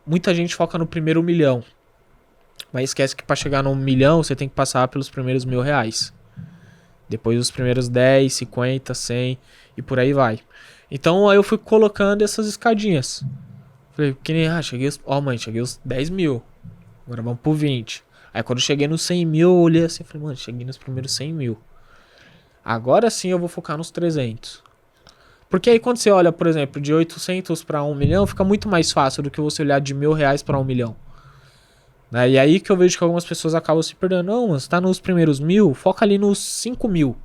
muita gente foca no primeiro milhão. Mas esquece que pra chegar no milhão, você tem que passar pelos primeiros 1.000 reais. Depois os primeiros 10, 50, 100 e por aí vai. Então aí eu fui colocando essas escadinhas. Falei, que nem, cheguei aos 10 mil. Agora vamos pro 20. Aí quando eu cheguei nos 100 mil, eu olhei assim e falei, mano, cheguei nos primeiros 100 mil. Agora sim eu vou focar nos 300. Porque aí quando você olha, por exemplo, de 800 para 1 milhão, fica muito mais fácil do que você olhar de R$ 1.000 para 1 milhão. Né? E aí que eu vejo que algumas pessoas acabam se perdendo. Não, mas tá nos primeiros 1.000, foca ali nos 5 mil.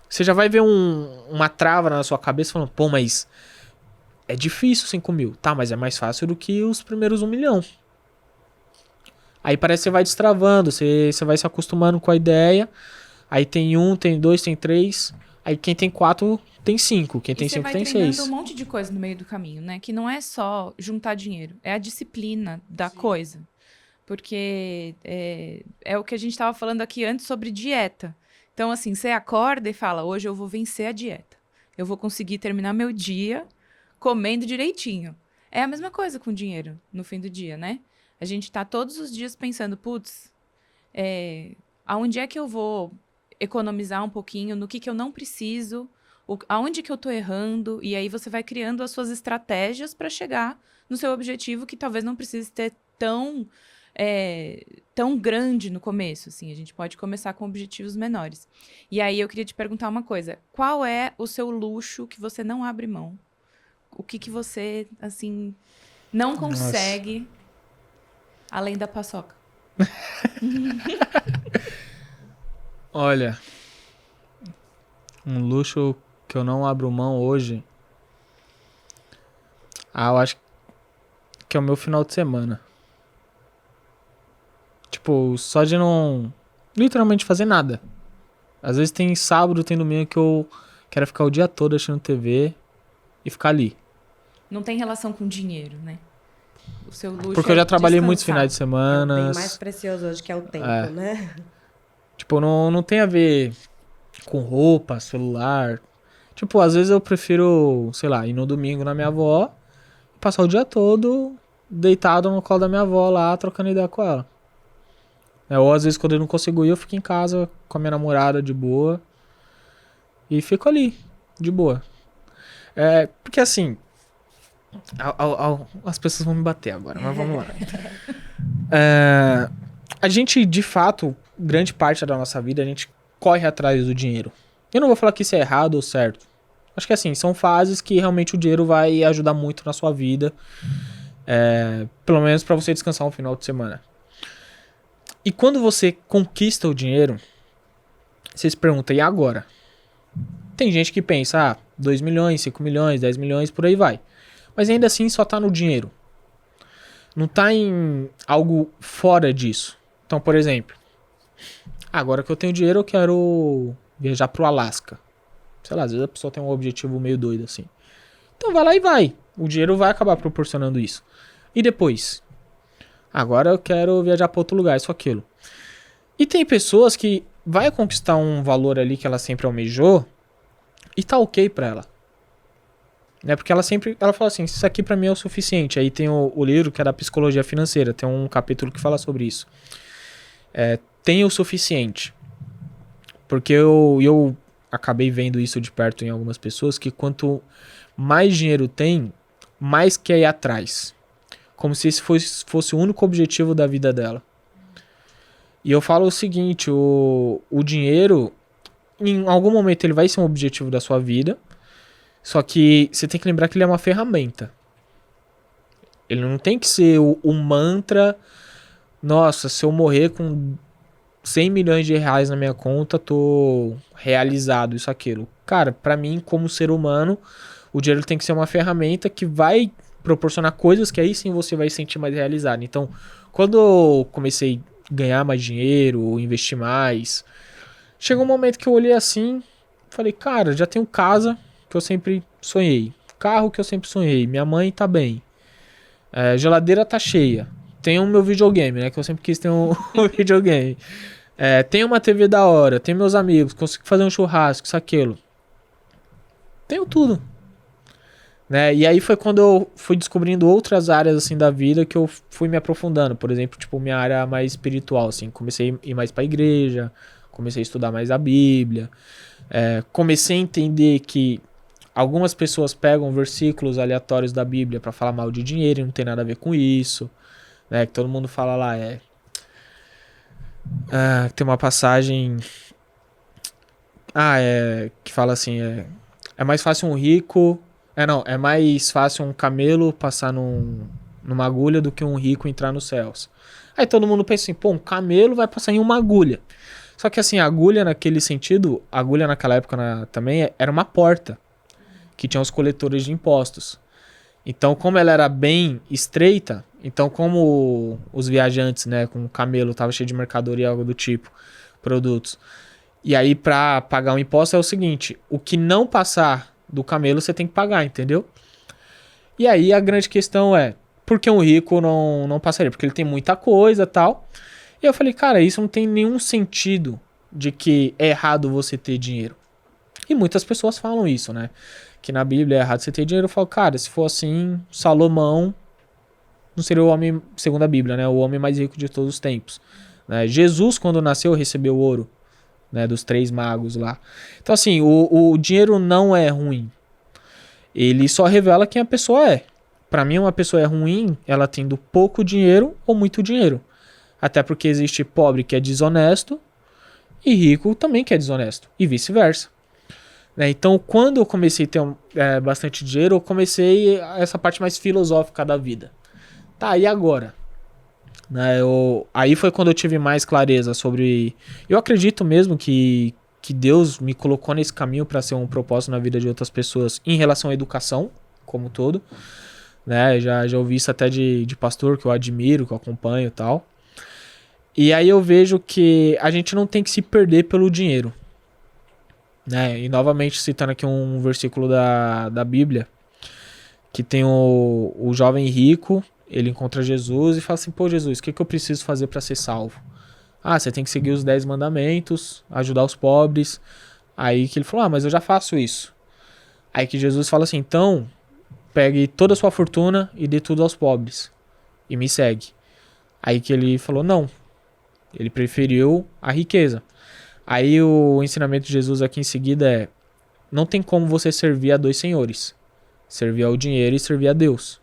Você já vai ver uma trava na sua cabeça falando, pô, mas é difícil 5 mil. Tá, mas é mais fácil do que os primeiros 1 milhão. Aí parece que você vai destravando, você vai se acostumando com a ideia. Aí tem 1, tem 2, tem 3. Aí quem tem 4 tem 5. Quem tem 5 tem 6. E você vai treinando um monte de coisa no meio do caminho, né? Que não é só juntar dinheiro. É a disciplina da coisa. Porque é o que a gente estava falando aqui antes sobre dieta. Então, assim, você acorda e fala, hoje eu vou vencer a dieta. Eu vou conseguir terminar meu dia comendo direitinho. É a mesma coisa com dinheiro no fim do dia, né? A gente tá todos os dias pensando, putz, aonde é que eu vou economizar um pouquinho, no que eu não preciso, aonde que eu tô errando, e aí você vai criando as suas estratégias para chegar no seu objetivo, que talvez não precise ter tão grande no começo, assim, a gente pode começar com objetivos menores. E aí eu queria te perguntar uma coisa, qual é o seu luxo que você não abre mão? O que você, assim, não consegue, além da paçoca? Olha, um luxo que eu não abro mão hoje, eu acho que é o meu final de semana. Tipo, só de não literalmente fazer nada. Às vezes tem sábado, tem domingo que eu quero ficar o dia todo assistindo TV e ficar ali. Não tem relação com dinheiro, né? O seu luxo porque eu já trabalhei descansar. muitos finais de semana. É o bem mais precioso hoje, que é o tempo, né? Tipo, não tem a ver com roupa, celular. Tipo, às vezes eu prefiro, sei lá, ir no domingo na minha avó e passar o dia todo deitado no colo da minha avó lá, trocando ideia com ela. Ou às vezes quando eu não consigo ir, eu fico em casa com a minha namorada de boa. E fico ali, de boa. Porque assim, as pessoas vão me bater agora, mas vamos lá. A gente, de fato, grande parte da nossa vida, a gente corre atrás do dinheiro. Eu não vou falar que isso é errado ou certo. Acho que assim, são fases que realmente o dinheiro vai ajudar muito na sua vida. Pelo menos pra você descansar um final de semana. E quando você conquista o dinheiro, você se pergunta, e agora? Tem gente que pensa, 2 milhões, 5 milhões, 10 milhões, por aí vai. Mas ainda assim só tá no dinheiro. Não tá em algo fora disso. Então, por exemplo, agora que eu tenho dinheiro, eu quero viajar pro Alasca. Sei lá, às vezes a pessoa tem um objetivo meio doido assim. Então vai lá e vai. O dinheiro vai acabar proporcionando isso. E depois? Agora eu quero viajar pra outro lugar, isso, aquilo. E tem pessoas que vai conquistar um valor ali que ela sempre almejou e tá ok pra ela. Porque ela fala assim, isso aqui pra mim é o suficiente. Aí tem o livro que é da psicologia financeira, tem um capítulo que fala sobre isso. Tem o suficiente. Porque eu acabei vendo isso de perto em algumas pessoas, que quanto mais dinheiro tem, mais quer ir atrás. Como se esse fosse o único objetivo da vida dela. E eu falo o seguinte, o dinheiro, em algum momento ele vai ser um objetivo da sua vida, só que você tem que lembrar que ele é uma ferramenta. Ele não tem que ser o mantra, nossa, se eu morrer com 100 milhões de reais na minha conta, tô realizado, isso, aquilo. Cara, pra mim, como ser humano, o dinheiro tem que ser uma ferramenta que vai proporcionar coisas que aí sim você vai se sentir mais realizado. Então, quando eu comecei a ganhar mais dinheiro, investir mais, chegou um momento que eu olhei assim, falei, cara, já tenho casa que eu sempre sonhei, carro que eu sempre sonhei, minha mãe tá bem, geladeira tá cheia, tenho o meu videogame, né, que eu sempre quis ter um videogame, tenho uma TV da hora, tenho meus amigos, consigo fazer um churrasco, isso, aquilo, tenho tudo. Né? E aí foi quando eu fui descobrindo outras áreas assim da vida que eu fui me aprofundando. Por exemplo, tipo, minha área mais espiritual, assim. Comecei a ir mais pra igreja, comecei a estudar mais a Bíblia. Comecei a entender que algumas pessoas pegam versículos aleatórios da Bíblia para falar mal de dinheiro e não tem nada a ver com isso, né? Que todo mundo fala lá, tem uma passagem que fala assim, é mais fácil um rico, é mais fácil um camelo passar numa agulha do que um rico entrar nos céus. Aí todo mundo pensa assim, pô, um camelo vai passar em uma agulha. Só que assim, a agulha naquele sentido, a agulha naquela época também era uma porta que tinha os coletores de impostos. Então, como ela era bem estreita, então como os viajantes, né, com o camelo tava cheio de mercadoria, algo do tipo, produtos. E aí pra pagar o imposto é o seguinte, o que não passar do camelo você tem que pagar, entendeu? E aí a grande questão é, por que um rico não passaria? Porque ele tem muita coisa e tal. E eu falei, cara, isso não tem nenhum sentido de que é errado você ter dinheiro. E muitas pessoas falam isso, né? Que na Bíblia é errado você ter dinheiro. Eu falo, cara, se for assim, Salomão não seria o homem, segundo a Bíblia, né? O homem mais rico de todos os tempos. Né? Jesus, quando nasceu, recebeu ouro, né? Dos 3 magos lá. Então, assim, o dinheiro não é ruim. Ele só revela quem a pessoa é. Pra mim, uma pessoa é ruim, ela tendo pouco dinheiro ou muito dinheiro. Até porque existe pobre que é desonesto e rico também que é desonesto. E vice-versa. Né? Então, quando eu comecei a ter bastante dinheiro, eu comecei essa parte mais filosófica da vida. Tá, e agora? Né, aí foi quando eu tive mais clareza sobre... Eu acredito mesmo que Deus me colocou nesse caminho para ser um propósito na vida de outras pessoas em relação à educação, como um todo. Né? Já ouvi isso até de pastor que eu admiro, que eu acompanho e tal. E aí eu vejo que a gente não tem que se perder pelo dinheiro. Né? E novamente citando aqui um versículo da Bíblia, que tem o jovem rico, ele encontra Jesus e fala assim, pô Jesus, o que eu preciso fazer para ser salvo? Ah, você tem que seguir os 10 mandamentos, ajudar os pobres. Aí que ele falou, mas eu já faço isso. Aí que Jesus fala assim, então, pegue toda a sua fortuna e dê tudo aos pobres. E me segue. Aí que ele falou, não. Ele preferiu a riqueza. Aí o ensinamento de Jesus aqui em seguida é, não tem como você servir a 2 senhores. Servir ao dinheiro e servir a Deus.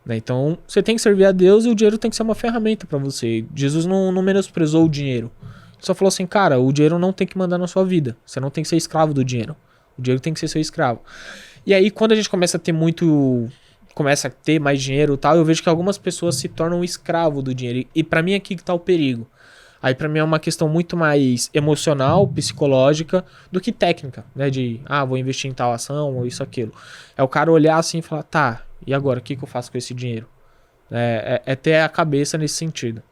Né? Então, você tem que servir a Deus e o dinheiro tem que ser uma ferramenta para você. Jesus não menosprezou o dinheiro. Ele só falou assim, cara, o dinheiro não tem que mandar na sua vida. Você não tem que ser escravo do dinheiro. O dinheiro tem que ser seu escravo. E aí, quando a gente começa a ter mais dinheiro e tal, eu vejo que algumas pessoas se tornam escravo do dinheiro. E pra mim aqui que tá o perigo. Aí pra mim é uma questão muito mais emocional, psicológica, do que técnica, né? De, vou investir em tal ação ou isso, aquilo. É o cara olhar assim e falar, tá, e agora, o que eu faço com esse dinheiro? É ter a cabeça nesse sentido.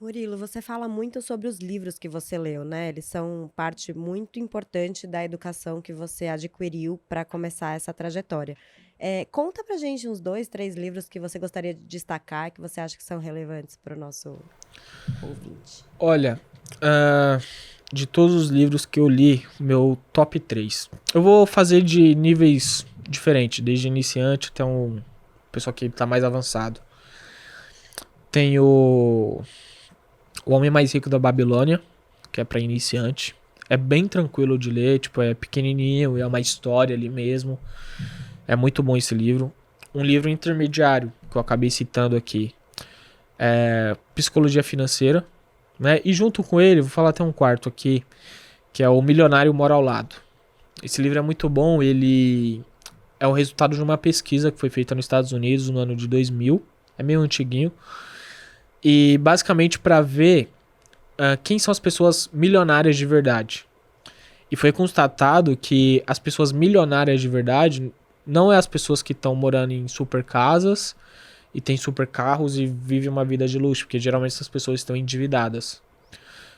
Murilo, você fala muito sobre os livros que você leu, né? Eles são parte muito importante da educação que você adquiriu para começar essa trajetória. Conta pra gente uns 2, 3 livros que você gostaria de destacar, que você acha que são relevantes para o nosso ouvinte. Olha, de todos os livros que eu li, meu top 3. Eu vou fazer de níveis diferentes, desde iniciante até um pessoal que tá mais avançado. Tem o Homem Mais Rico da Babilônia, que é para iniciante. É bem tranquilo de ler, tipo, é pequenininho, é uma história ali mesmo. É muito bom esse livro. Um livro intermediário, que eu acabei citando aqui, é Psicologia Financeira, né? E junto com ele, vou falar até um quarto aqui, que é O Milionário Mora ao Lado. Esse livro é muito bom, ele é o resultado de uma pesquisa que foi feita nos Estados Unidos no ano de 2000, é meio antiguinho, e basicamente para ver quem são as pessoas milionárias de verdade. E foi constatado que as pessoas milionárias de verdade não é as pessoas que estão morando em super casas e têm super carros e vivem uma vida de luxo, porque geralmente essas pessoas estão endividadas.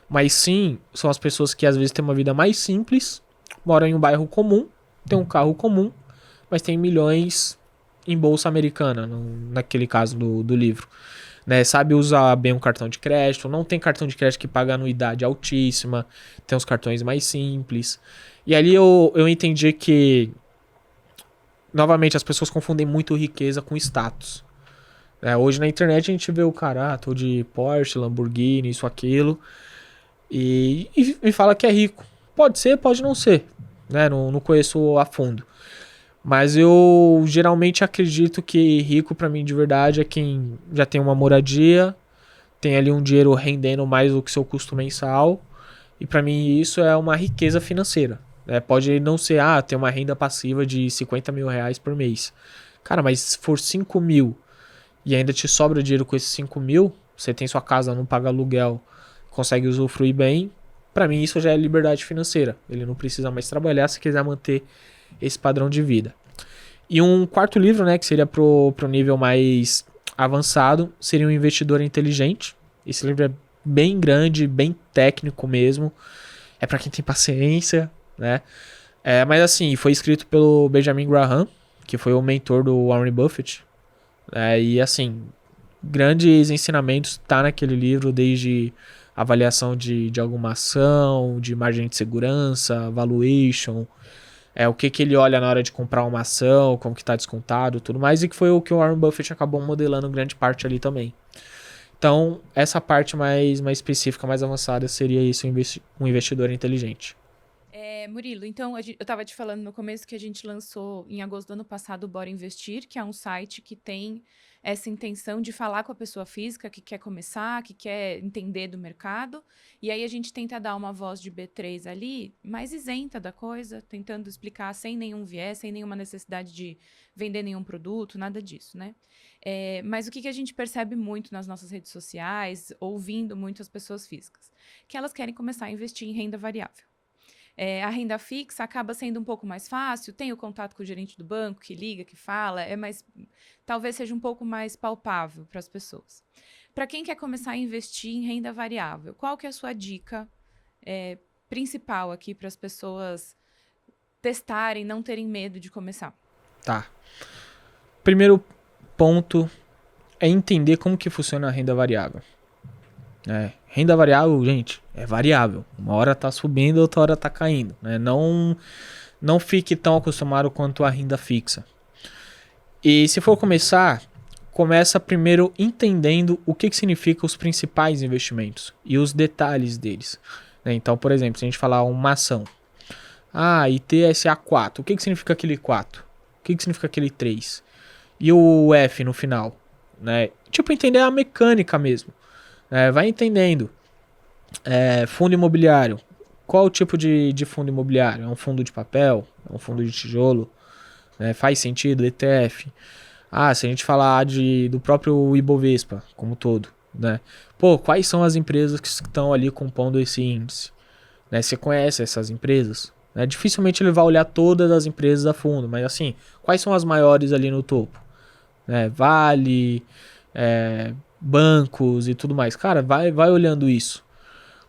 Mas sim, são as pessoas que às vezes têm uma vida mais simples, moram em um bairro comum, têm um carro comum, mas tem milhões em bolsa americana, naquele caso do livro. Né, sabe usar bem um cartão de crédito, não tem cartão de crédito que paga anuidade altíssima, tem os cartões mais simples. E ali eu entendi que, novamente, as pessoas confundem muito riqueza com status. Hoje na internet a gente vê o cara, tô de Porsche, Lamborghini, isso, aquilo, e fala que é rico. Pode ser, pode não ser. né? Não conheço a fundo. Mas eu geralmente acredito que rico pra mim de verdade é quem já tem uma moradia, tem ali um dinheiro rendendo mais do que seu custo mensal. E pra mim isso é uma riqueza financeira. Né? Pode não ser, ter uma renda passiva de 50 mil reais por mês. Cara, mas se for 5 mil e ainda te sobra dinheiro com esses 5 mil, você tem sua casa, não paga aluguel, consegue usufruir bem, pra mim isso já é liberdade financeira. Ele não precisa mais trabalhar se quiser manter esse padrão de vida. E um quarto livro, né, que seria pro nível mais avançado, seria um investidor inteligente. Esse livro é bem grande, bem técnico mesmo. É pra quem tem paciência, né? Mas assim, foi escrito pelo Benjamin Graham, que foi o mentor do Warren Buffett. E assim, grandes ensinamentos tá naquele livro, desde avaliação de alguma ação, de margem de segurança, valuation, o que ele olha na hora de comprar uma ação, como que tá descontado, tudo mais, e que foi o que o Warren Buffett acabou modelando grande parte ali também. Então, essa parte mais específica, mais avançada, seria isso, um investidor inteligente. Murilo, então eu estava te falando no começo que a gente lançou em agosto do ano passado o Bora Investir, que é um site que tem essa intenção de falar com a pessoa física que quer começar, que quer entender do mercado, e aí a gente tenta dar uma voz de B3 ali, mais isenta da coisa, tentando explicar sem nenhum viés, sem nenhuma necessidade de vender nenhum produto, nada disso, né? Mas o que a gente percebe muito nas nossas redes sociais, ouvindo muito as pessoas físicas? Que elas querem começar a investir em renda variável. A renda fixa acaba sendo um pouco mais fácil, tem o contato com o gerente do banco, que liga, que fala, talvez seja um pouco mais palpável para as pessoas. Para quem quer começar a investir em renda variável, qual que é a sua dica principal aqui para as pessoas testarem, não terem medo de começar? Tá. Primeiro ponto é entender como que funciona a renda variável. Renda variável, gente, é variável. Uma hora tá subindo, outra hora tá caindo. Né? Não fique tão acostumado quanto a renda fixa. E se for começar, começa primeiro entendendo o que significa os principais investimentos e os detalhes deles. Né? Então, por exemplo, se a gente falar uma ação. ITSA 4. O que significa aquele 4? O que significa aquele 3? E o F no final? Né? Tipo, entender a mecânica mesmo. Vai entendendo. Fundo imobiliário. Qual o tipo de fundo imobiliário? É um fundo de papel? É um fundo de tijolo? Faz sentido? ETF? Se a gente falar do próprio Ibovespa como todo. Né? Quais são as empresas que estão ali compondo esse índice? Você conhece essas empresas? Dificilmente ele vai olhar todas as empresas a fundo, mas assim, quais são as maiores ali no topo? Vale, bancos e tudo mais. Cara, vai olhando isso.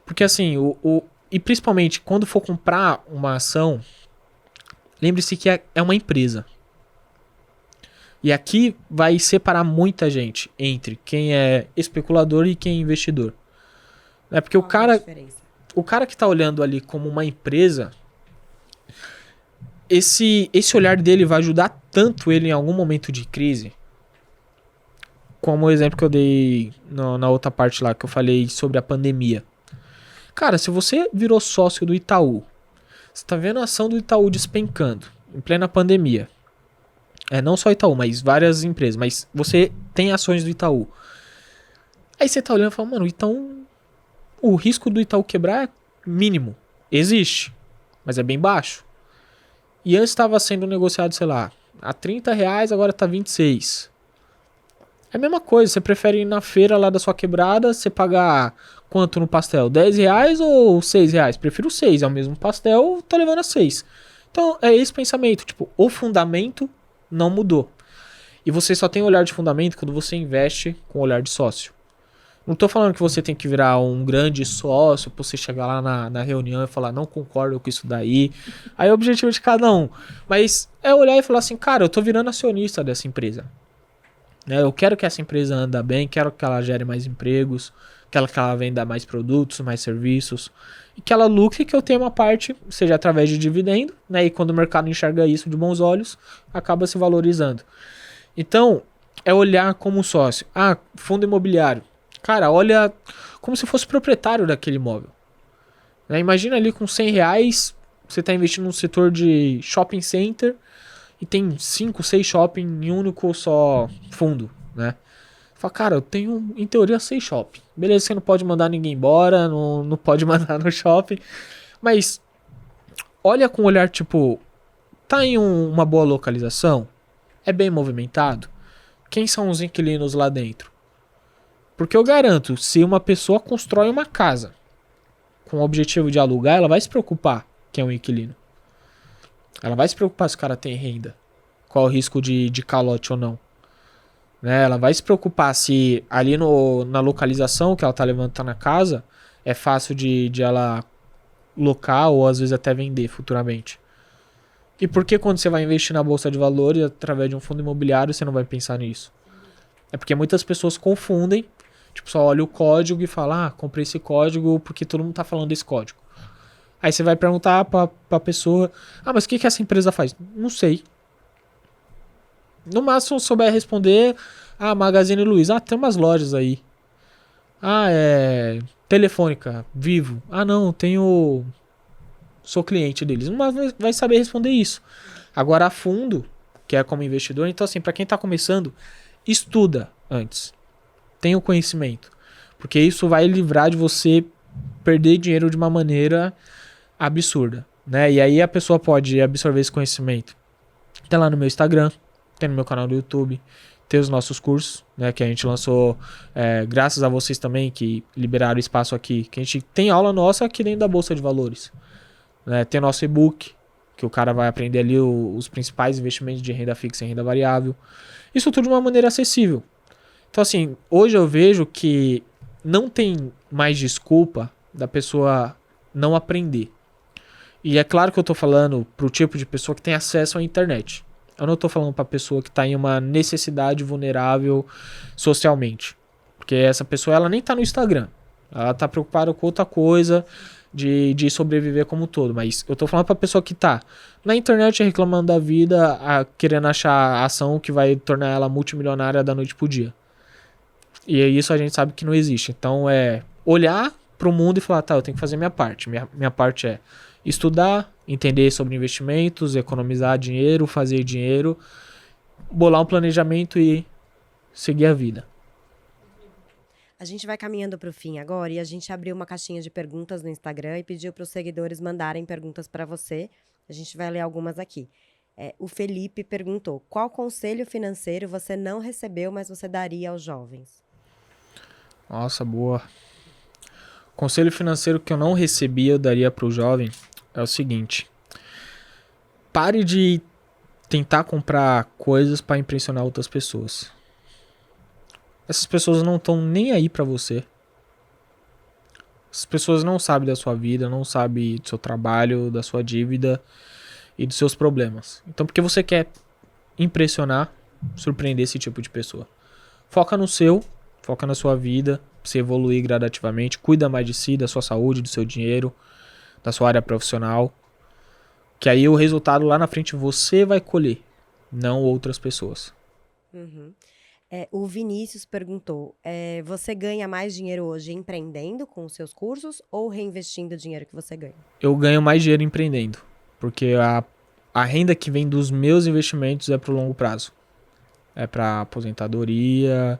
Porque assim, e principalmente quando for comprar uma ação, lembre-se que é uma empresa. E aqui vai separar muita gente entre quem é especulador e quem é investidor. Porque o cara que está olhando ali como uma empresa, esse olhar dele vai ajudar tanto ele em algum momento de crise, como o exemplo que eu dei na outra parte lá, que eu falei sobre a pandemia. Cara, se você virou sócio do Itaú, você tá vendo a ação do Itaú despencando em plena pandemia. Não só Itaú, mas várias empresas. Mas você tem ações do Itaú. Aí você tá olhando e fala, mano, o risco do Itaú quebrar é mínimo. Existe, mas é bem baixo. E antes estava sendo negociado, sei lá, a R$30, agora tá 26. É a mesma coisa, você prefere ir na feira lá da sua quebrada, você pagar quanto no pastel? R$10 ou R$6? Prefiro 6, é o mesmo pastel, tô levando a 6. Então é esse pensamento, tipo, o fundamento não mudou. E você só tem olhar de fundamento quando você investe com olhar de sócio. Não tô falando que você tem que virar um grande sócio pra você chegar lá na reunião e falar, não concordo com isso daí. Aí é o objetivo de cada um. Mas é olhar e falar assim, cara, eu tô virando acionista dessa empresa. Eu quero que essa empresa anda bem, quero que ela gere mais empregos, quero que ela venda mais produtos, mais serviços, e que ela lucre, que eu tenha uma parte, seja através de dividendo, né? E quando o mercado enxerga isso de bons olhos, acaba se valorizando. Então, é olhar como sócio. Fundo imobiliário. Cara, olha como se fosse proprietário daquele imóvel. Imagina ali com R$100, você está investindo num setor de shopping center e tem 5, 6 shopping em um único só fundo, né? Fala, cara, eu tenho, em teoria, 6 shopping. Beleza, você não pode mandar ninguém embora, não pode mandar no shopping, mas olha com o olhar, tipo, tá em uma boa localização? É bem movimentado? Quem são os inquilinos lá dentro? Porque eu garanto, se uma pessoa constrói uma casa com o objetivo de alugar, ela vai se preocupar quem é um inquilino. Ela vai se preocupar se o cara tem renda. Qual o risco de calote ou não. Né? Ela vai se preocupar se ali na localização que ela tá levantando a casa é fácil de ela locar ou às vezes até vender futuramente. E por que quando você vai investir na bolsa de valores através de um fundo imobiliário você não vai pensar nisso? É porque muitas pessoas confundem, tipo, só olha o código e fala, comprei esse código porque todo mundo tá falando desse código. Aí você vai perguntar pra pessoa, mas o que essa empresa faz? Não sei. No máximo, souber responder, Magazine Luiza, tem umas lojas aí. Telefônica, Vivo. Não, sou cliente deles. Mas vai saber responder isso. Agora, a fundo, que é como investidor, então assim, pra quem tá começando, estuda antes. Tenha o conhecimento. Porque isso vai livrar de você perder dinheiro de uma maneira absurda, né? E aí a pessoa pode absorver esse conhecimento. Tem lá no meu Instagram, tem no meu canal do YouTube, tem os nossos cursos, né? Que a gente lançou, graças a vocês também que liberaram espaço aqui, que a gente tem aula nossa aqui dentro da Bolsa de Valores, né? Tem nosso e-book, que o cara vai aprender ali os principais investimentos de renda fixa e renda variável. Isso tudo de uma maneira acessível. Então assim, hoje eu vejo que não tem mais desculpa da pessoa não aprender. E é claro que eu tô falando pro tipo de pessoa que tem acesso à internet. Eu não tô falando pra pessoa que tá em uma necessidade vulnerável socialmente. Porque essa pessoa, ela nem tá no Instagram. Ela tá preocupada com outra coisa de sobreviver como um todo. Mas eu tô falando pra pessoa que tá na internet reclamando da vida, querendo achar a ação que vai tornar ela multimilionária da noite pro dia. E isso a gente sabe que não existe. Então é olhar pro mundo e falar, eu tenho que fazer minha parte. Minha parte é estudar, entender sobre investimentos, economizar dinheiro, fazer dinheiro, bolar um planejamento e seguir a vida. A gente vai caminhando para o fim agora e a gente abriu uma caixinha de perguntas no Instagram e pediu para os seguidores mandarem perguntas para você. A gente vai ler algumas aqui. O Felipe perguntou, qual conselho financeiro você não recebeu, mas você daria aos jovens? Nossa, boa. Conselho financeiro que eu não recebi, eu daria para o jovem é o seguinte: pare de tentar comprar coisas para impressionar outras pessoas. Essas pessoas não estão nem aí para você. Essas pessoas não sabem da sua vida, não sabem do seu trabalho, da sua dívida e dos seus problemas. Então, porque você quer impressionar, surpreender esse tipo de pessoa? Foca no seu, foca na sua vida, pra você evoluir gradativamente, cuida mais de si, da sua saúde, do seu dinheiro, da sua área profissional, que aí o resultado lá na frente você vai colher, não outras pessoas. Uhum. O Vinícius perguntou, você ganha mais dinheiro hoje empreendendo com os seus cursos ou reinvestindo o dinheiro que você ganha? Eu ganho mais dinheiro empreendendo, porque a renda que vem dos meus investimentos é pro longo prazo. É para aposentadoria,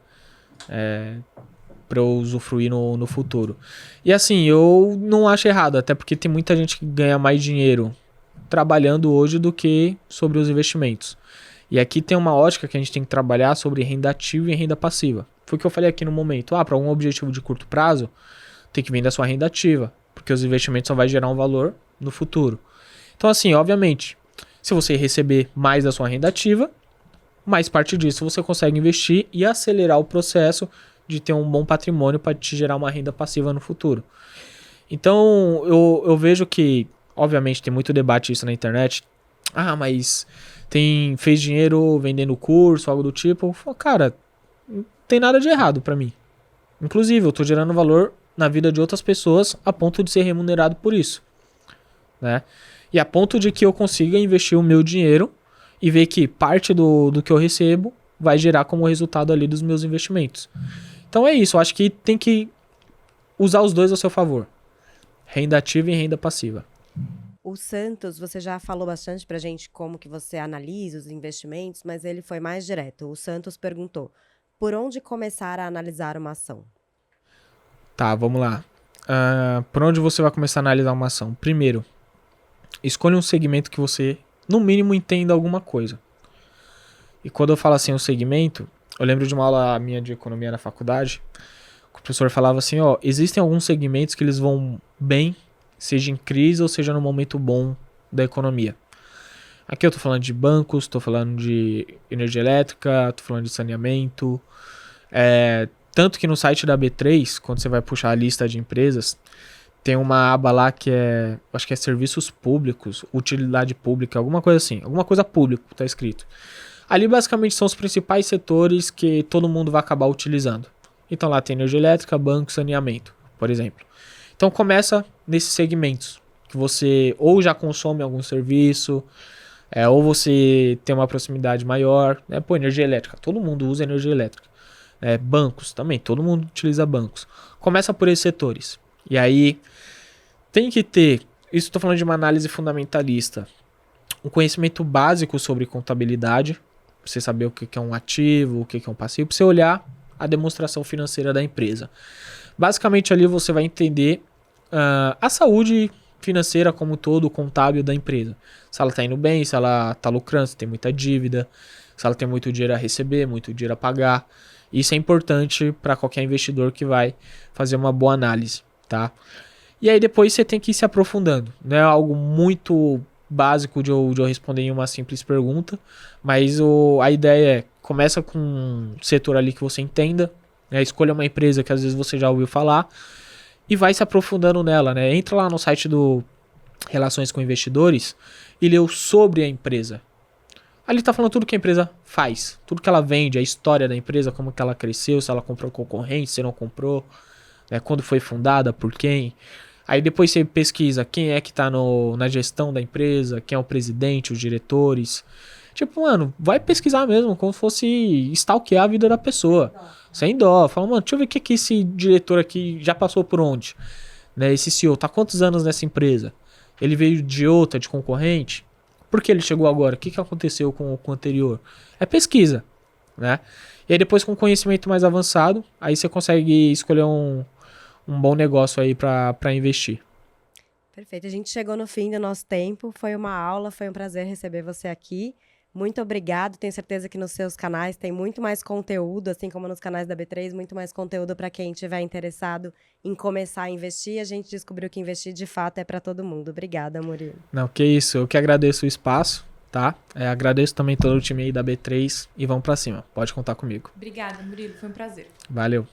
para eu usufruir no futuro. E assim, eu não acho errado, até porque tem muita gente que ganha mais dinheiro trabalhando hoje do que sobre os investimentos. E aqui tem uma ótica que a gente tem que trabalhar sobre renda ativa e renda passiva. Foi o que eu falei aqui no momento. Para algum objetivo de curto prazo, tem que vir da sua renda ativa, porque os investimentos só vai gerar um valor no futuro. Então assim, obviamente, se você receber mais da sua renda ativa, mais parte disso você consegue investir e acelerar o processo de ter um bom patrimônio para te gerar uma renda passiva no futuro. Então, eu vejo que, obviamente, tem muito debate isso na internet. Mas fez dinheiro vendendo curso, algo do tipo. Cara, não tem nada de errado para mim. Inclusive, eu tô gerando valor na vida de outras pessoas a ponto de ser remunerado por isso, né? E a ponto de que eu consiga investir o meu dinheiro e ver que parte do que eu recebo vai gerar como resultado ali dos meus investimentos. Então é isso, eu acho que tem que usar os dois ao seu favor. Renda ativa e renda passiva. O Santos, você já falou bastante pra gente como que você analisa os investimentos, mas ele foi mais direto. O Santos perguntou, por onde começar a analisar uma ação? Tá, vamos lá. Por onde você vai começar a analisar uma ação? Primeiro, escolha um segmento que você, no mínimo, entenda alguma coisa. E quando eu falo assim, um segmento, eu lembro de uma aula minha de economia na faculdade, que o professor falava assim, ó, existem alguns segmentos que eles vão bem, seja em crise ou seja no momento bom da economia. Aqui eu tô falando de bancos, tô falando de energia elétrica, tô falando de saneamento. Tanto que no site da B3, quando você vai puxar a lista de empresas, tem uma aba lá que acho que é serviços públicos, utilidade pública, alguma coisa assim, alguma coisa público, tá escrito. Ali basicamente são os principais setores que todo mundo vai acabar utilizando. Então lá tem energia elétrica, banco, saneamento, por exemplo. Então começa nesses segmentos, que você ou já consome algum serviço, ou você tem uma proximidade maior, né? Pô, energia elétrica, todo mundo usa energia elétrica. Bancos também, todo mundo utiliza bancos. Começa por esses setores. E aí tem que ter, isso estou falando de uma análise fundamentalista, um conhecimento básico sobre contabilidade, pra você saber o que é um ativo, o que é um passivo, pra você olhar a demonstração financeira da empresa. Basicamente ali você vai entender a saúde financeira como um todo, contábil da empresa. Se ela está indo bem, se ela está lucrando, se tem muita dívida, se ela tem muito dinheiro a receber, muito dinheiro a pagar. Isso é importante para qualquer investidor que vai fazer uma boa análise, tá? E aí depois você tem que ir se aprofundando. Não é algo muito básico de eu responder em uma simples pergunta, mas a ideia é, começa com um setor ali que você entenda, né? Escolha uma empresa que às vezes você já ouviu falar e vai se aprofundando nela, né? Entra lá no site do Relações com Investidores e lê sobre a empresa. Ali tá falando tudo que a empresa faz, tudo que ela vende, a história da empresa, como que ela cresceu, se ela comprou concorrente, se não comprou, né? Quando foi fundada, por quem. Aí depois você pesquisa quem é que tá na gestão da empresa, quem é o presidente, os diretores. Tipo, mano, vai pesquisar mesmo, como se fosse stalkear a vida da pessoa. Sem dó. Fala, mano, deixa eu ver o que esse diretor aqui já passou por onde. Né? Esse CEO tá há quantos anos nessa empresa? Ele veio de outra, de concorrente? Por que ele chegou agora? O que aconteceu com o anterior? É pesquisa, né? E aí depois com conhecimento mais avançado, aí você consegue escolher um bom negócio aí para investir. Perfeito, a gente chegou no fim do nosso tempo, foi uma aula, foi um prazer receber você aqui. Muito obrigado, tenho certeza que nos seus canais tem muito mais conteúdo, assim como nos canais da B3, muito mais conteúdo para quem estiver interessado em começar a investir. A gente descobriu que investir de fato é para todo mundo. Obrigada, Murilo. Não, que isso, eu que agradeço o espaço, tá? Agradeço também todo o time aí da B3 e vamos para cima, pode contar comigo. Obrigada, Murilo, foi um prazer. Valeu.